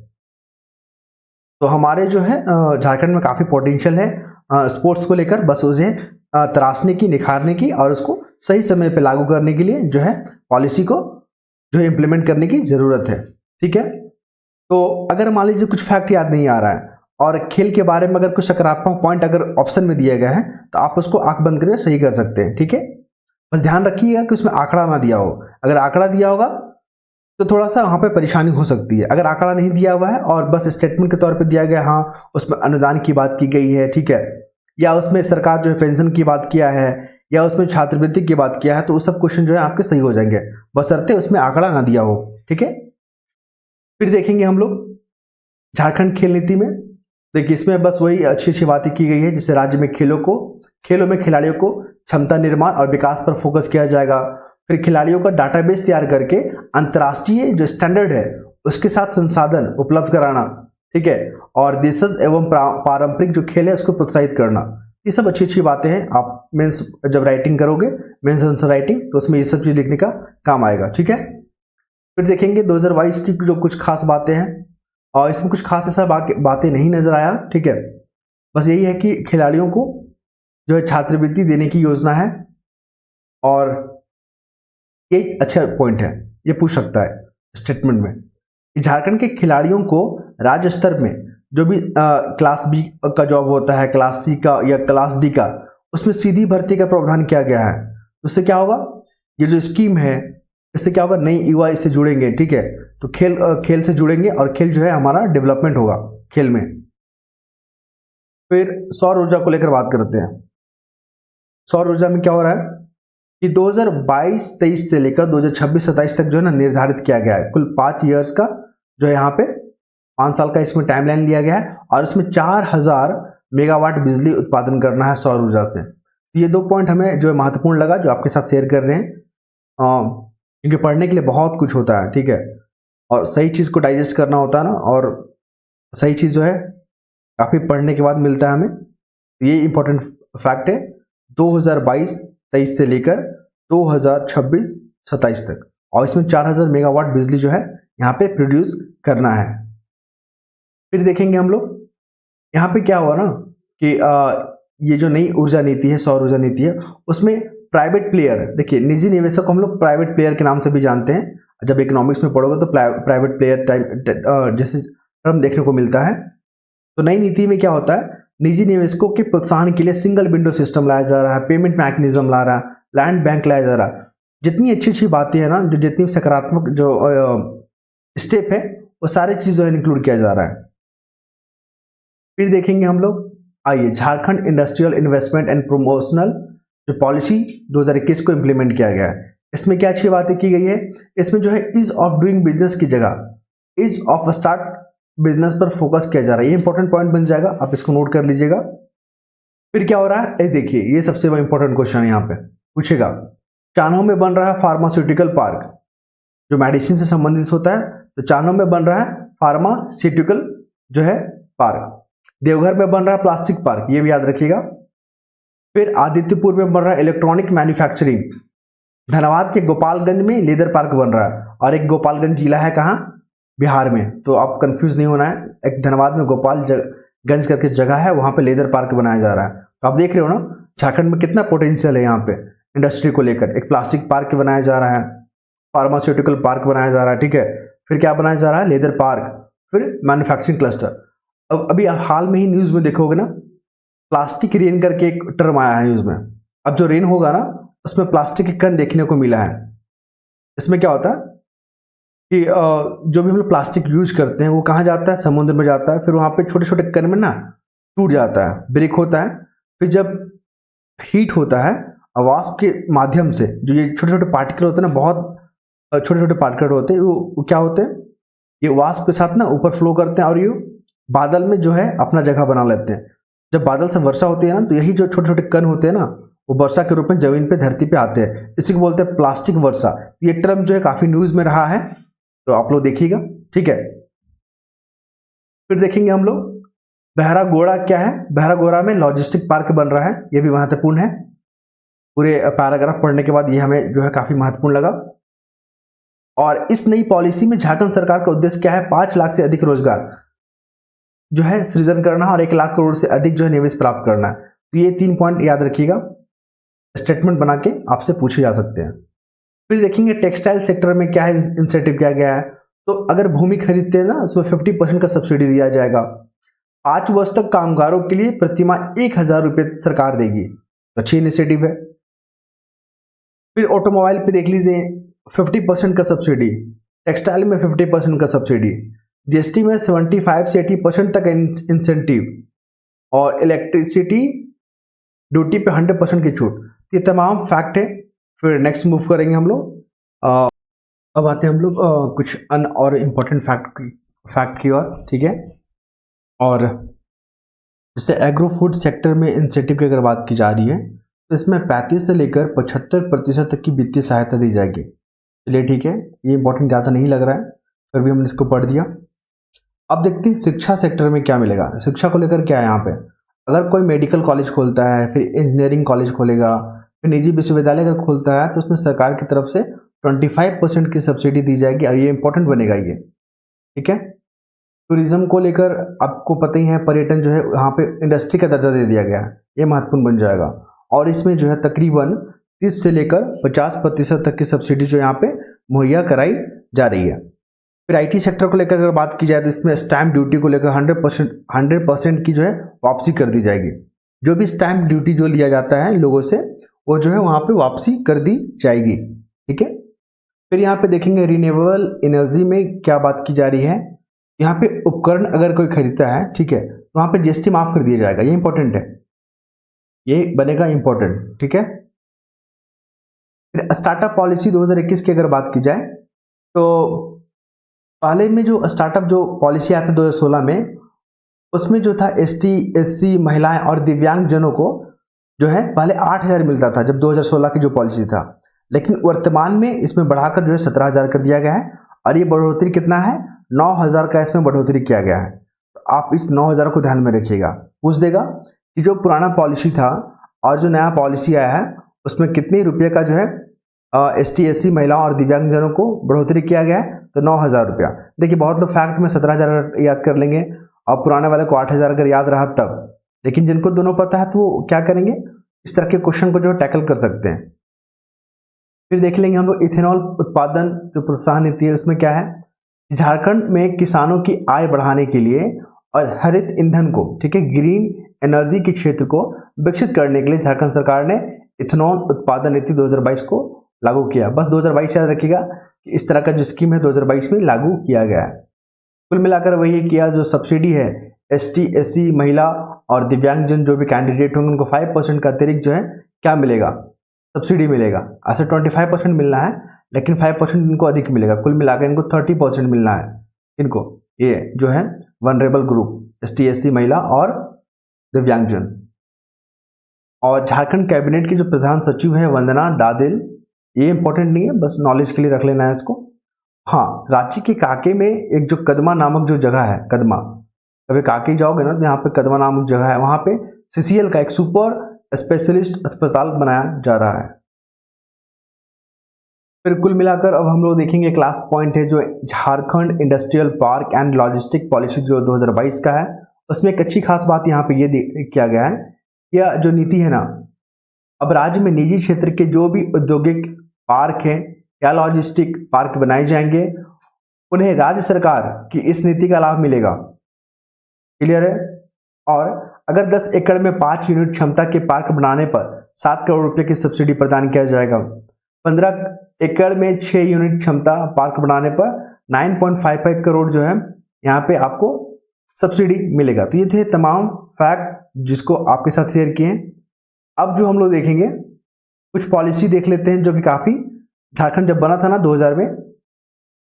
Speaker 1: तो हमारे जो है झारखंड में काफी पोटेंशियल है स्पोर्ट्स को लेकर, बस उसे तराशने की, निखारने की और उसको सही समय पे लागू करने के लिए जो है पॉलिसी को जो है इम्प्लीमेंट करने की जरूरत है। ठीक है, तो अगर मान लीजिए कुछ फैक्ट याद नहीं आ रहा है और खेल के बारे में अगर कुछ सकारात्मक पॉइंट अगर ऑप्शन में दिया गया है तो आप उसको आंख बंद करके सही कर सकते हैं। ठीक है, बस ध्यान रखिएगा कि उसमें आंकड़ा ना दिया हो। अगर आंकड़ा दिया होगा तो थोड़ा सा वहाँ पे परेशानी हो सकती है। अगर आंकड़ा नहीं दिया हुआ है और बस स्टेटमेंट के तौर पे दिया गया, हाँ उसमें अनुदान की बात की गई है, ठीक है, या उसमें सरकार जो है पेंशन की बात किया है, या उसमें छात्रवृत्ति की बात किया है, तो वो सब क्वेश्चन जो है आपके सही हो जाएंगे, बशर्ते उसमें आंकड़ा ना दिया हो। ठीक है, फिर देखेंगे हम लोग झारखंड खेल नीति में। देखिए इसमें बस वही अच्छी अच्छी बातें की गई है, जिससे राज्य में खेलों में खिलाड़ियों को क्षमता निर्माण और विकास पर फोकस किया जाएगा। फिर खिलाड़ियों का डाटाबेस तैयार करके अंतर्राष्ट्रीय जो स्टैंडर्ड है उसके साथ संसाधन उपलब्ध कराना, ठीक है, और देशज एवं पारंपरिक जो खेल है उसको प्रोत्साहित करना। ये सब अच्छी अच्छी बातें हैं। आप मेंस जब राइटिंग करोगे, मेंस आंसर राइटिंग, तो उसमें ये सब चीज लिखने का काम आएगा। ठीक है, फिर देखेंगे 2022 की जो कुछ खास बातें हैं, और इसमें कुछ खास ऐसा बातें नहीं नजर आया। ठीक है, बस यही है कि खिलाड़ियों को जो है छात्रवृत्ति देने की योजना है, और ये अच्छा पॉइंट है, ये पूछ सकता है स्टेटमेंट में कि झारखंड के खिलाड़ियों को राज्य स्तर में जो भी क्लास बी का जॉब होता है, क्लास सी का या क्लास डी का, उसमें सीधी भर्ती का प्रावधान किया गया है। उससे क्या होगा, ये जो स्कीम है इससे क्या होगा, नई युवा इससे जुड़ेंगे। ठीक है, तो खेल से जुड़ेंगे और खेल जो है हमारा डेवलपमेंट होगा खेल में। फिर सौर ऊर्जा को लेकर बात करते हैं। सौर ऊर्जा में क्या हो रहा है कि 2022-23 से लेकर 2026-27 तक जो है ना निर्धारित किया गया है। कुल 5 ईयर्स का जो है यहाँ पे 5 साल का इसमें टाइमलाइन लिया गया है, और इसमें 4000 मेगावाट बिजली उत्पादन करना है सौर ऊर्जा से। ये 2 पॉइंट हमें जो है महत्वपूर्ण लगा, जो आपके साथ शेयर कर रहे हैं, क्योंकि पढ़ने के लिए बहुत कुछ होता है। ठीक है, और सही चीज़ को डाइजेस्ट करना होता है ना, और सही चीज़ जो है काफ़ी पढ़ने के बाद मिलता है हमें। ये इंपॉर्टेंट फैक्ट है 2022-23 से लेकर 2026-27 तक, और इसमें 4000 मेगावाट बिजली जो है यहाँ पे प्रोड्यूस करना है। फिर देखेंगे हम लोग यहाँ पे क्या हुआ ना कि ये जो नई ऊर्जा नीति है, सौर ऊर्जा नीति है, उसमें प्राइवेट प्लेयर, देखिए निजी निवेशक को हम लोग प्राइवेट प्लेयर के नाम से भी जानते हैं। जब इकोनॉमिक्स में पढ़ोगे तो प्राइवेट प्लेयर टाइप जैसे टर्म देखने को मिलता है। तो नई नीति में क्या होता है, निजी निवेशकों के प्रोत्साहन के लिए सिंगल विंडो सिस्टम लाया जा रहा है, पेमेंट मैकेनिज्म ला रहा है, लैंड बैंक लाया जा रहा है। जितनी अच्छी अच्छी बातें हैं ना, जो जितनी सकारात्मक जो स्टेप है, वो सारी चीज़ जो है इंक्लूड किया जा रहा है। फिर देखेंगे हम लोग, आइए Jharkhand industrial investment and promotional जो पॉलिसी 2021 को इम्प्लीमेंट किया गया है। इसमें क्या अच्छी बातें की गई है, इसमें जो है ईज ऑफ डूइंग बिजनेस की जगह ईज ऑफ स्टार्ट बिजनेस पर फोकस किया जा रहा है। ये इंपॉर्टेंट पॉइंट बन जाएगा, आप इसको नोट कर लीजिएगा। फिर क्या हो रहा है, देखिए ये सबसे इंपॉर्टेंट क्वेश्चन है, यहाँ पे पूछेगा चान्हो में बन रहा है फार्मास्यूटिकल पार्क, जो मेडिसिन से संबंधित होता है। तो चान्हो में बन रहा है फार्मास्यूटिकल जो है पार्क। देवघर में बन रहा है प्लास्टिक पार्क, ये भी याद रखिएगा। फिर आदित्यपुर में बन रहा है इलेक्ट्रॉनिक मैन्युफैक्चरिंग। धनबाद के गोपालगंज में लेदर पार्क बन रहा है, और एक गोपालगंज जिला है कहाँ, बिहार में। तो आप कंफ्यूज नहीं होना है, एक धनबाद में गोपालगंज करके जगह है, वहाँ पे लेदर पार्क बनाया जा रहा है। तो आप देख रहे हो ना झारखंड में कितना पोटेंशियल है यहाँ पे इंडस्ट्री को लेकर। एक प्लास्टिक पार्क बनाया जा रहा है, फार्मास्यूटिकल पार्क बनाया जा रहा है, ठीक है, फिर क्या बनाया जा रहा है, लेदर पार्क, फिर मैन्युफैक्चरिंग क्लस्टर। अब अभी हाल में ही न्यूज़ में देखोगे ना, प्लास्टिक रेन करके एक टर्म आया है न्यूज़ में। अब जो रेन होगा ना, उसमें प्लास्टिक के कण देखने को मिला है। इसमें क्या होता है, कि जो भी हम लोग प्लास्टिक यूज करते हैं वो कहाँ जाता है, समुद्र में जाता है, फिर वहाँ पे छोटे छोटे कण में ना टूट जाता है, ब्रेक होता है, फिर जब हीट होता है वाष्प के माध्यम से जो ये छोटे छोटे पार्टिकल होते हैं ना, बहुत छोटे छोटे पार्टिकल होते हैं, वो क्या होते हैं, ये वाष्प के साथ ना ऊपर फ्लो करते हैं और ये बादल में जो है अपना जगह बना लेते हैं। जब बादल से वर्षा होती है ना, तो यही जो छोटे छोटे कण होते हैं ना, वो वर्षा के रूप में जमीन पे, धरती पे आते हैं। इसी को बोलते हैं प्लास्टिक वर्षा। ये टर्म जो है काफी न्यूज में रहा है, तो आप लोग देखिएगा, ठीक है। फिर देखेंगे हम लोग बहरागोड़ा क्या है। बहरागोड़ा में लॉजिस्टिक पार्क बन रहा है, ये भी महत्वपूर्ण है। पूरे पैराग्राफ पढ़ने के बाद ये हमें जो है काफी महत्वपूर्ण लगा। और इस नई पॉलिसी में झारखंड सरकार का उद्देश्य क्या है, 5 लाख से अधिक रोजगार जो है सृजन करना और 1 लाख करोड़ से अधिक जो है निवेश प्राप्त करना है। तो ये 3 पॉइंट याद रखिएगा, स्टेटमेंट बना के आपसे पूछे जा सकते हैं। फिर देखेंगे टेक्सटाइल सेक्टर में क्या है इंसेंटिव किया गया है। तो अगर भूमि खरीदते हैं ना, उसमें 50% का सब्सिडी दिया जाएगा। 5 वर्ष तक कामगारों के लिए प्रतिमाह 1,000 रुपये सरकार देगी, तो अच्छी इनिशिएटिव है। फिर ऑटोमोबाइल पे देख लीजिए 50% का सब्सिडी, टेक्सटाइल में 50% का सब्सिडी, जीएसटी में 75 से 80% तक इंसेंटिव, और इलेक्ट्रिसिटी ड्यूटी पे 100% की छूट। ये तमाम फैक्ट है। फिर नेक्स्ट मूव करेंगे हम लोग। अब आते हैं हम लोग कुछ और इम्पोर्टेंट फैक्ट की ओर, ठीक है। और जैसे एग्रो फूड सेक्टर में इंसेंटिव की अगर बात की जा रही है, तो इसमें 35 से लेकर 75% तक की वित्तीय सहायता दी जाएगी। चलिए ठीक है, ये इंपॉर्टेंट ज़्यादा नहीं लग रहा है, फिर भी हमने इसको पढ़ दिया। अब देखते हैं शिक्षा सेक्टर में क्या मिलेगा। शिक्षा को लेकर क्या है यहाँ पे, अगर कोई मेडिकल कॉलेज खोलता है, फिर इंजीनियरिंग कॉलेज खोलेगा, फिर निजी विश्वविद्यालय अगर खोलता है, तो उसमें सरकार की तरफ से 25% की सब्सिडी दी जाएगी, और ये इंपॉर्टेंट बनेगा ये, ठीक है। टूरिज्म को लेकर आपको पता ही है, पर्यटन जो है यहाँ पे इंडस्ट्री का दर्जा दे दिया गया है, ये महत्वपूर्ण बन जाएगा। और इसमें जो है तकरीबन 30 से लेकर 50% तक की सब्सिडी जो यहाँ पे मुहैया कराई जा रही है। फिर आईटी सेक्टर को लेकर अगर बात की जाए, तो इसमें स्टैंप ड्यूटी को लेकर 100% की जो है वापसी कर दी जाएगी। जो भी स्टैंप ड्यूटी जो लिया जाता है लोगों से, वो जो है वहाँ पे वापसी कर दी जाएगी, ठीक है। फिर यहाँ पे देखेंगे रिन्यूएबल एनर्जी में क्या बात की जा रही है। यहाँ पे उपकरण अगर कोई खरीदता है, ठीक है, तो वहाँ पे जीएसटी माफ कर दिया जाएगा, ये इंपॉर्टेंट है, ये बनेगा इंपॉर्टेंट, ठीक है। फिर स्टार्टअप पॉलिसी 2021 की अगर बात की जाए, तो पहले में जो स्टार्टअप जो पॉलिसी आया था 2016 में, उसमें जो था एसटी, एससी, महिलाएं और दिव्यांग जनों को जो है पहले 8,000 मिलता था, जब 2016 की जो पॉलिसी था। लेकिन वर्तमान में इसमें बढ़ाकर जो है 17,000 कर दिया गया है, और ये बढ़ोतरी कितना है, 9,000 का इसमें बढ़ोतरी किया गया है। तो आप इस 9,000 को ध्यान में रखिएगा। पूछ देगा कि जो पुराना पॉलिसी था और जो नया पॉलिसी आया है, उसमें कितने रुपये का जो है एसटी, एससी, महिलाओं और दिव्यांगजनों को बढ़ोतरी किया गया है, तो 9,000 रुपया। देखिए बहुत लोग फैक्ट में 17,000 याद कर लेंगे, और पुराने वाले को 8,000 अगर याद रहा तब। लेकिन जिनको दोनों पता है, तो वो क्या करेंगे, इस तरह के क्वेश्चन को जो टैकल कर सकते हैं। फिर देख लेंगे हम लोग इथेनॉल उत्पादन जो प्रोत्साहन नीति है, उसमें क्या है, झारखंड में किसानों की आय बढ़ाने के लिए और हरित ईंधन को, ठीक है, ग्रीन एनर्जी के क्षेत्र को विकसित करने के लिए झारखंड सरकार ने इथेनॉल उत्पादन नीति 2022 को लागू किया। बस 2022 याद रखिएगा कि इस तरह का जो स्कीम है 2022 में लागू किया गया है। कुल मिलाकर वही किया, जो सब्सिडी है एसटी, एससी, महिला और दिव्यांगजन जो भी कैंडिडेट होंगे, उनको 5% का अतिरिक्त जो है क्या मिलेगा, सब्सिडी मिलेगा। ऐसे 25% मिलना है, लेकिन 5% इनको अधिक मिलेगा। कुल मिलाकर इनको 30% मिलना है। इनको ये जो है वनरेबल ग्रुप, एसटी, एससी, महिला और दिव्यांगजन। और झारखंड कैबिनेट की जो प्रधान सचिव है वंदना डादिल, ये इंपॉर्टेंट नहीं है, बस नॉलेज के लिए रख लेना है इसको। हाँ, रांची के काके में एक जो कदमा नामक जो जगह है, कदमा, कभी काके जाओगे ना, तो यहाँ पे कदमा नामक जगह है, वहाँ पे सीसीएल का एक सुपर स्पेशलिस्ट अस्पताल बनाया जा रहा है। फिर कुल मिलाकर अब हम लोग देखेंगे क्लास पॉइंट है जो Jharkhand industrial park and logistic policy जो 2022 का है। उसमें एक अच्छी खास बात यहाँ पे ये किया गया है, यह जो नीति है ना, अब राज्य में निजी क्षेत्र के जो भी औद्योगिक पार्क हैं या लॉजिस्टिक पार्क बनाए जाएंगे, उन्हें राज्य सरकार की इस नीति का लाभ मिलेगा। क्लियर है। और अगर 10 एकड़ में 5 यूनिट क्षमता के पार्क बनाने पर 7 करोड़ रुपए की सब्सिडी प्रदान किया जाएगा। 15 एकड़ में 6 यूनिट क्षमता पार्क बनाने पर 9.55 करोड़ जो है यहाँ पे आपको सब्सिडी मिलेगा। तो ये थे तमाम फैक्ट जिसको आपके साथ शेयर किए हैं। अब जो हम लोग देखेंगे कुछ पॉलिसी देख लेते हैं जो कि काफ़ी, झारखंड जब बना था ना 2000 में,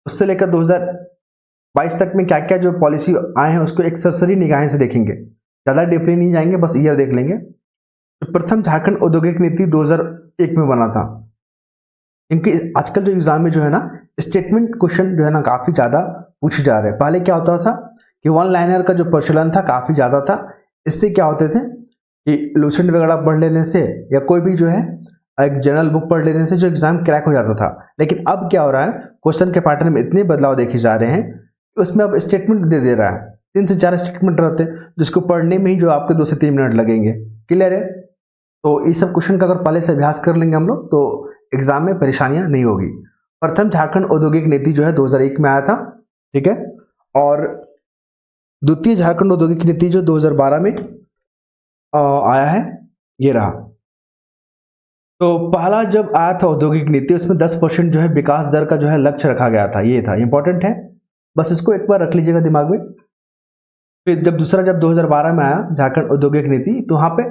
Speaker 1: उससे लेकर 2022 तक में क्या क्या जो पॉलिसी आए हैं उसको एक सरसरी निगाहें से देखेंगे, ज़्यादा डीपली नहीं जाएंगे, बस ईयर देख लेंगे। तो प्रथम झारखंड औद्योगिक नीति 2001 में बना था, क्योंकि आजकल जो एग्जाम में जो है ना स्टेटमेंट क्वेश्चन जो है ना काफ़ी ज़्यादा पूछे जा रहे हैं। पहले क्या होता था कि वन लाइनर का जो प्रचलन था काफ़ी ज़्यादा था। इससे क्या होते थे कि लूसेंट वगैरह पढ़ लेने से या कोई भी जो है एक जनरल बुक पढ़ लेने से जो एग्जाम क्रैक हो जाता था। लेकिन अब क्या हो रहा है, क्वेश्चन के पैटर्न में इतने बदलाव देखे जा रहे हैं कि उसमें अब स्टेटमेंट दे रहा है। 3 से 4 स्टेटमेंट रहते हैं जिसको पढ़ने में ही जो आपके 2 से 3 मिनट लगेंगे। क्लियर है? तो इस सब क्वेश्चन का अगर पहले से अभ्यास कर लेंगे हम लोग तो एग्जाम में परेशानियां नहीं होगी। प्रथम झारखंड औद्योगिक नीति जो है 2001 में आया था, ठीक है। और द्वितीय झारखंड औद्योगिक नीति जो 2012 में आया है, ये रहा। तो पहला जब आया था औद्योगिक नीति उसमें 10% जो है विकास दर का जो है लक्ष्य रखा गया था, ये था, इंपॉर्टेंट है, बस इसको एक बार रख लीजिएगा दिमाग में। फिर जब 2012 में आया झारखंड औद्योगिक नीति तो वहाँ पे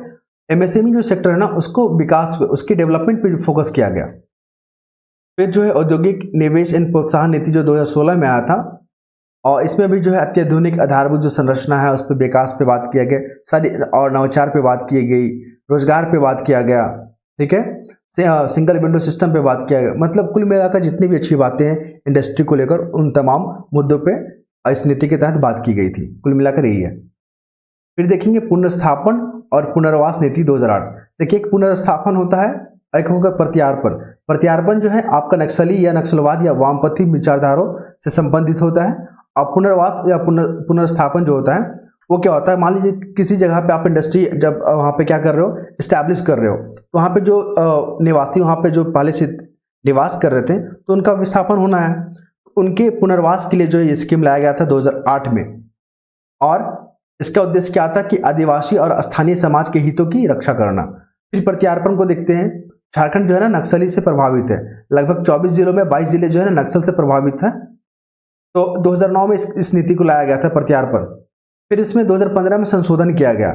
Speaker 1: एमएसएमई जो सेक्टर है ना उसको विकास, उसकी डेवलपमेंट पे फोकस किया गया। फिर जो है औद्योगिक निवेश एवं प्रोत्साहन नीति जो 2016 में आया था, और इसमें भी जो है अत्याधुनिक आधारभूत जो संरचना है उस पर विकास पे बात किया गया, सारी और नवाचार पे बात की गई, रोजगार पे बात किया गया, ठीक है, सिंगल विंडो सिस्टम पे बात किया गया। मतलब कुल मिलाकर जितनी भी अच्छी बातें हैं इंडस्ट्री को लेकर उन तमाम मुद्दों पे इस नीति के तहत बात की गई थी। कुल मिलाकर यही है। फिर देखेंगे पुनर्स्थापन और पुनर्वास नीति 2008। देखिए एक पुनर्स्थापन होता है, एक होगा प्रत्यार्पण। प्रत्यार्पण जो है आपका नक्सली या नक्सलवाद या वामपंथी विचारधाराओं से संबंधित होता है। और पुनर्वास या पुनर्स्थापन जो होता है वो क्या होता है, मान लीजिए किसी जगह पे आप इंडस्ट्री जब वहाँ पे क्या कर रहे हो, इस्टेब्लिश कर रहे हो, तो वहाँ पे जो निवासी वहाँ पे जो पहले से निवास कर रहे थे तो उनका विस्थापन होना है। उनके पुनर्वास के लिए जो ये स्कीम लाया गया था 2008 में, और इसका उद्देश्य क्या था कि आदिवासी और स्थानीय समाज के हितों की रक्षा करना। फिर प्रत्यार्पण को देखते हैं। झारखंड जो है ना नक्सली से प्रभावित है, लगभग 24 जिलों में 22 जिले जो है ना नक्सल से प्रभावित है। तो 2009 में इस नीति को लाया गया था प्रत्यार्पण। फिर इसमें 2015 में संशोधन किया गया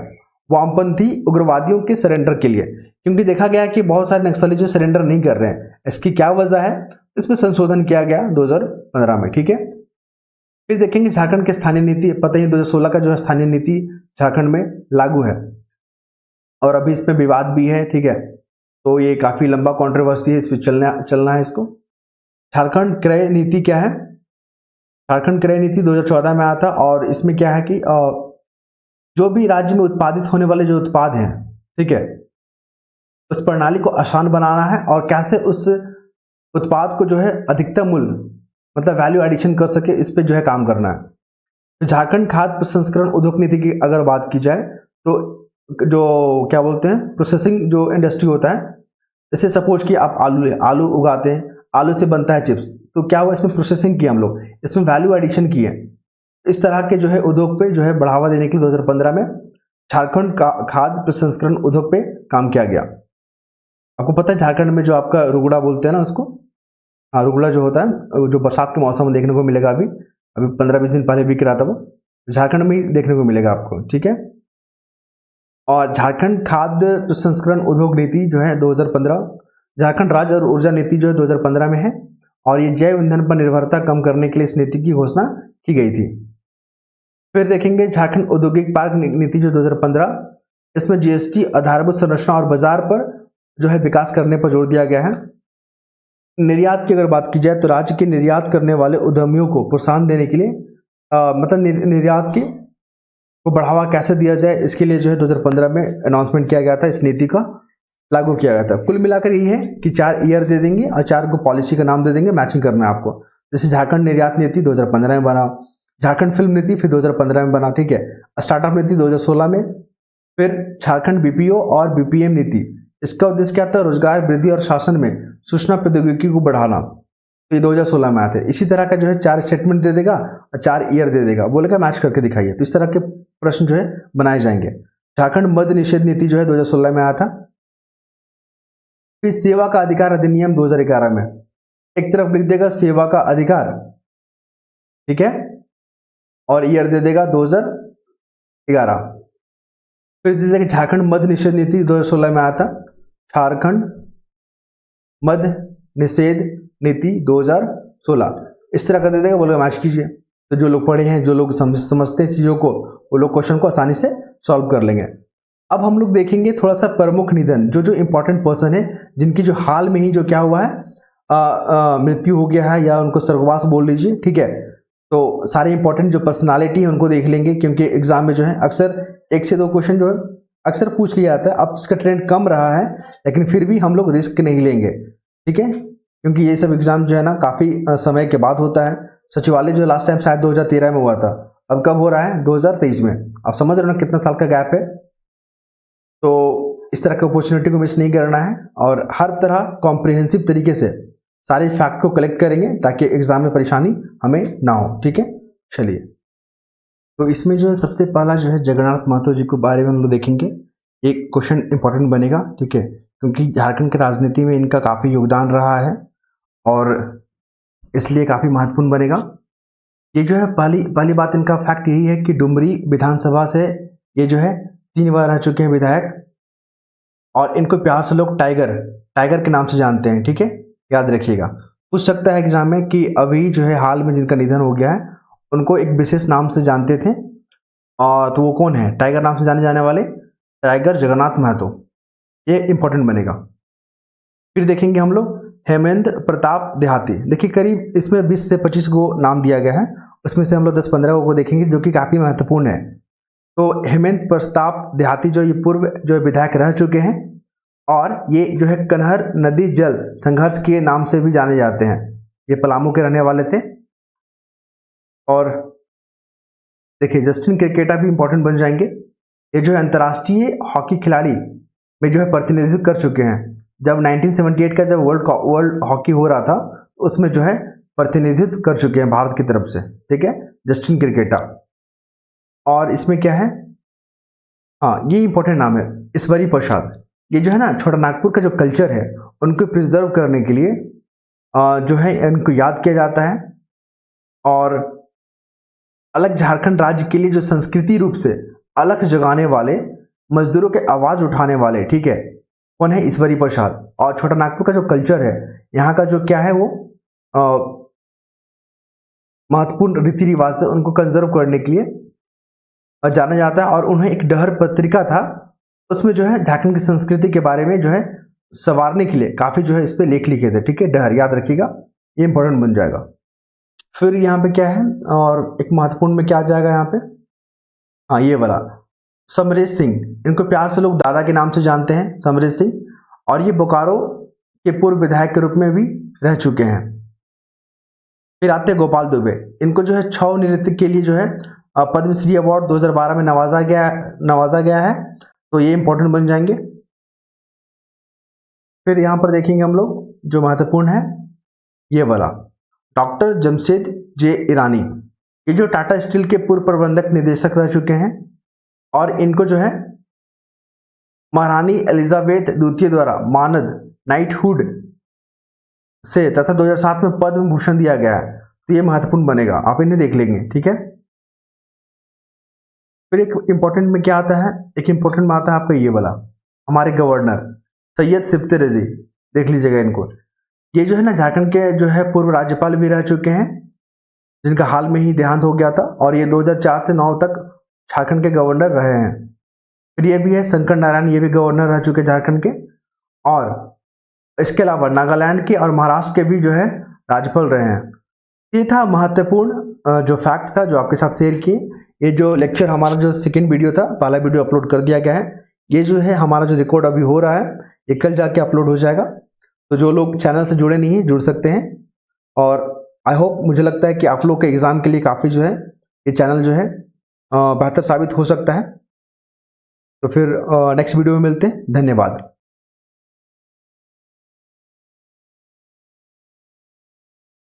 Speaker 1: वामपंथी उग्रवादियों के सरेंडर के लिए, क्योंकि देखा गया कि बहुत सारे नक्सली जो सरेंडर नहीं कर रहे हैं। इसकी क्या वजह है, इसमें संशोधन किया गया 2015 में, ठीक है। फिर देखेंगे झारखंड की स्थानीय नीति, पता ही 2016 का जो है स्थानीय नीति झारखंड में लागू है और अभी इसमें विवाद भी है, ठीक है। तो ये काफ़ी लंबा कंट्रोवर्सी है, इस पर चलना है इसको। झारखंड क्रय नीति क्या है, झारखंड क्रय नीति 2014 में आया था, और इसमें क्या है कि जो भी राज्य में उत्पादित होने वाले जो उत्पाद हैं, ठीक है, उस प्रणाली को आसान बनाना है और कैसे उस उत्पाद को जो है अधिकतम मूल्य मतलब वैल्यू एडिशन कर सके, इस पे जो है काम करना है। तो झारखंड खाद्य प्रसंस्करण उद्योग नीति की अगर बात की जाए तो जो क्या बोलते हैं प्रोसेसिंग जो इंडस्ट्री होता है, जैसे सपोज कि आप आलू उगाते हैं, आलू से बनता है चिप्स, तो क्या हुआ इसमें प्रोसेसिंग किया हम लोग, इसमें वैल्यू एडिशन की है। इस तरह के जो है उद्योग पे जो है बढ़ावा देने के लिए 2015 में झारखंड का खाद्य प्रसंस्करण उद्योग पे काम किया गया। आपको पता है झारखंड में जो आपका रुगड़ा बोलते हैं ना उसको, हाँ रुगड़ा जो होता है जो बरसात के मौसम में देखने को मिलेगा, अभी 15-20 दिन पहले बिक रहा था, वो झारखंड में ही देखने को मिलेगा आपको, ठीक है। और झारखंड खाद्य प्रसंस्करण उद्योग नीति जो है 2015, झारखंड राज्य और ऊर्जा नीति जो है 2015 में है, और ये जैव ईंधन पर निर्भरता कम करने के लिए इस नीति की घोषणा की गई थी। फिर देखेंगे झारखंड औद्योगिक पार्क नीति जो 2015, इसमें जीएसटी आधारभूत संरचना और बाजार पर जो है विकास करने पर जोर दिया गया है। निर्यात की अगर बात की जाए तो राज्य के निर्यात करने वाले उद्यमियों को प्रोत्साहन देने के लिए मतलब निर्यात के को बढ़ावा कैसे दिया जाए, इसके लिए जो है 2015 में अनाउंसमेंट किया गया था, इस नीति का लागू किया गया था। कुल मिलाकर यही है कि 4 ईयर दे देंगे और 4 को पॉलिसी का नाम दे देंगे, मैचिंग करना है आपको। जैसे झारखंड निर्यात नीति 2015 में बना, झारखंड फिल्म नीति फिर 2015 में बना, ठीक है। स्टार्टअप नीति 2016 में, फिर झारखंड बीपीओ और बीपीएम नीति, इसका उद्देश्य क्या था, रोजगार वृद्धि और शासन में सूचना प्रौद्योगिकी को बढ़ाना, तो ये 2016 में आए थे। इसी तरह का जो है 4 स्टेटमेंट दे देगा और 4 ईयर दे देगा, बोलेगा मैच करके दिखाइए, तो इस तरह के प्रश्न जो है बनाए जाएंगे। झारखंड मद्य निषेध नीति जो है 2016 में आया था। फिर सेवा का अधिकार अधिनियम 2011 में, एक तरफ लिख देगा सेवा का अधिकार ठीक है, और ईयर दे देगा 2011। फिर दे देगा झारखंड मद्य निषेध नीति 2016 में आया था, झारखंड मद्य निषेध नीति 2016, इस तरह का दे देगा, बोलेगा मैच कीजिए। तो जो लोग पढ़े हैं, जो लोग समझते हैं चीज़ों को, वो लोग क्वेश्चन को आसानी से सॉल्व कर लेंगे। अब हम लोग देखेंगे थोड़ा सा प्रमुख निधन, जो इंपॉर्टेंट पर्सन है, जिनकी जो हाल में ही जो क्या हुआ है, मृत्यु हो गया है या उनको स्वर्गवास बोल लीजिए, ठीक है। तो सारे इंपॉर्टेंट जो पर्सनालिटी है उनको देख लेंगे, क्योंकि एग्जाम में जो है अक्सर 1 से 2 क्वेश्चन जो है अक्सर पूछ लिया जाता है। अब इसका ट्रेंड कम रहा है, लेकिन फिर भी हम लोग रिस्क नहीं लेंगे, ठीक है, क्योंकि ये सब एग्जाम जो है ना काफ़ी समय के बाद होता है। सचिवालय जो लास्ट टाइम शायद 2013 में हुआ था, अब कब हो रहा है, 2023 में। आप समझ रहे हो ना कितना साल का गैप है। तो इस तरह की अपॉर्चुनिटी को मिस नहीं करना है, और हर तरह कॉम्प्रिहेंसिव तरीके से सारे फैक्ट को कलेक्ट करेंगे ताकि एग्जाम में परेशानी हमें ना हो, ठीक है। चलिए, तो इसमें जो है सबसे पहला जो है जगन्नाथ महतो जी के बारे में हम लोग देखेंगे। एक क्वेश्चन इंपॉर्टेंट बनेगा, ठीक है, क्योंकि झारखंड की राजनीति में इनका काफ़ी योगदान रहा है और इसलिए काफ़ी महत्वपूर्ण बनेगा। ये जो है पहली बात इनका फैक्ट यही है कि डुमरी विधानसभा से ये जो है 3 बार रह चुके हैं विधायक, और इनको प्यार से लोग टाइगर के नाम से जानते हैं, ठीक है, याद रखिएगा। पूछ सकता है एग्जाम में कि अभी जो है हाल में जिनका निधन हो गया है, उनको एक विशेष नाम से जानते थे, और तो वो कौन है, टाइगर नाम से जाने जाने वाले टाइगर जगन्नाथ महतो, ये इंपॉर्टेंट बनेगा। फिर देखेंगे हम लोग हेमेंद्र प्रताप देहाती। देखिए करीब इसमें 20 से 25 को नाम दिया गया है, उसमें से हम लोग 10-15 को देखेंगे जो कि काफ़ी महत्वपूर्ण है। तो हेमेंद्र प्रताप देहाती जो ये पूर्व जो विधायक रह चुके हैं, और ये जो है कन्हर नदी जल संघर्ष के नाम से भी जाने जाते हैं। ये पलामू के रहने वाले थे। और देखिए जस्टिन क्रिकेटा भी इंपॉर्टेंट बन जाएंगे। ये जो है अंतर्राष्ट्रीय हॉकी खिलाड़ी में जो है प्रतिनिधित्व कर चुके हैं। जब 1978 का जब वर्ल्ड हॉकी हो रहा था, उसमें जो है प्रतिनिधित्व कर चुके हैं भारत की तरफ से, ठीक है, जस्टिन क्रिकेटा। और इसमें क्या है, हाँ ये इंपॉर्टेंट नाम है, ईश्वरी प्रसाद। ये जो है ना छोटा नागपुर का जो कल्चर है उनको प्रिजर्व करने के लिए जो है इनको याद किया जाता है, और अलग झारखंड राज्य के लिए जो संस्कृति रूप से अलग जगाने वाले, मजदूरों के आवाज उठाने वाले, ठीक है, कौन है, ईश्वरी प्रसाद। और छोटा नागपुर का जो कल्चर है, यहाँ का जो क्या है वो महत्वपूर्ण रीति रिवाज से उनको कंजर्व करने के लिए जाना जाता है। और उन्हें एक डहर पत्रिका था, उसमें जो है झारखंड की संस्कृति के बारे में जो है संवारने के लिए काफ़ी जो है इस पर लेख लिखे थे, ठीक है, डहर याद रखिएगा, ये इंपॉर्टेंट बन जाएगा। फिर यहाँ पे क्या है, और एक महत्वपूर्ण में क्या आ जाएगा यहाँ पे, हाँ ये वाला समरेश सिंह, इनको प्यार से लोग दादा के नाम से जानते हैं, समरेश सिंह। और ये बोकारो के पूर्व विधायक के रूप में भी रह चुके हैं। फिर आते हैं गोपाल दुबे, इनको जो है छौ नृत्य के लिए जो है पद्मश्री अवार्ड 2012 में नवाजा गया है, तो ये इंपॉर्टेंट बन जाएंगे। फिर यहाँ पर देखेंगे हम लोग जो महत्वपूर्ण है, ये वाला डॉक्टर जमशेद जे ईरानी, ये जो टाटा स्टील के पूर्व प्रबंधक निदेशक रह चुके हैं, और इनको जो है महारानी एलिजाबेथ द्वितीय द्वारा मानद नाइटहुड से तथा 2007 में पद्म भूषण दिया गया है, तो ये महत्वपूर्ण बनेगा, आप इन्हें देख लेंगे, ठीक है। फिर एक इंपॉर्टेंट में क्या आता है, एक इंपॉर्टेंट में आता है आपका ये वाला, हमारे गवर्नर सैयद सिफ्ते रजी, देख लीजिएगा इनको। ये जो है ना झारखंड के जो है पूर्व राज्यपाल भी रह चुके हैं, जिनका हाल में ही देहांत हो गया था, और ये 2004 से 2009 तक झारखंड के गवर्नर रहे हैं। फिर ये भी है शंकर नारायण, ये भी गवर्नर रह चुके झारखंड के, और इसके अलावा नागालैंड के और महाराष्ट्र के भी जो है राज्यपाल रहे हैं। ये था महत्वपूर्ण जो फैक्ट था जो आपके साथ शेयर किए। ये जो लेक्चर हमारा जो सेकेंड वीडियो था, पहला वीडियो अपलोड कर दिया गया है, ये जो है हमारा जो रिकॉर्ड अभी हो रहा है ये कल जाके अपलोड हो जाएगा। तो जो लोग चैनल से जुड़े नहीं हैं जुड़ सकते हैं, और आई होप, मुझे लगता है कि आप लोग के एग्ज़ाम के लिए काफ़ी जो है ये चैनल जो है बेहतर साबित हो सकता है। तो फिर नेक्स्ट वीडियो में मिलते हैं, धन्यवाद।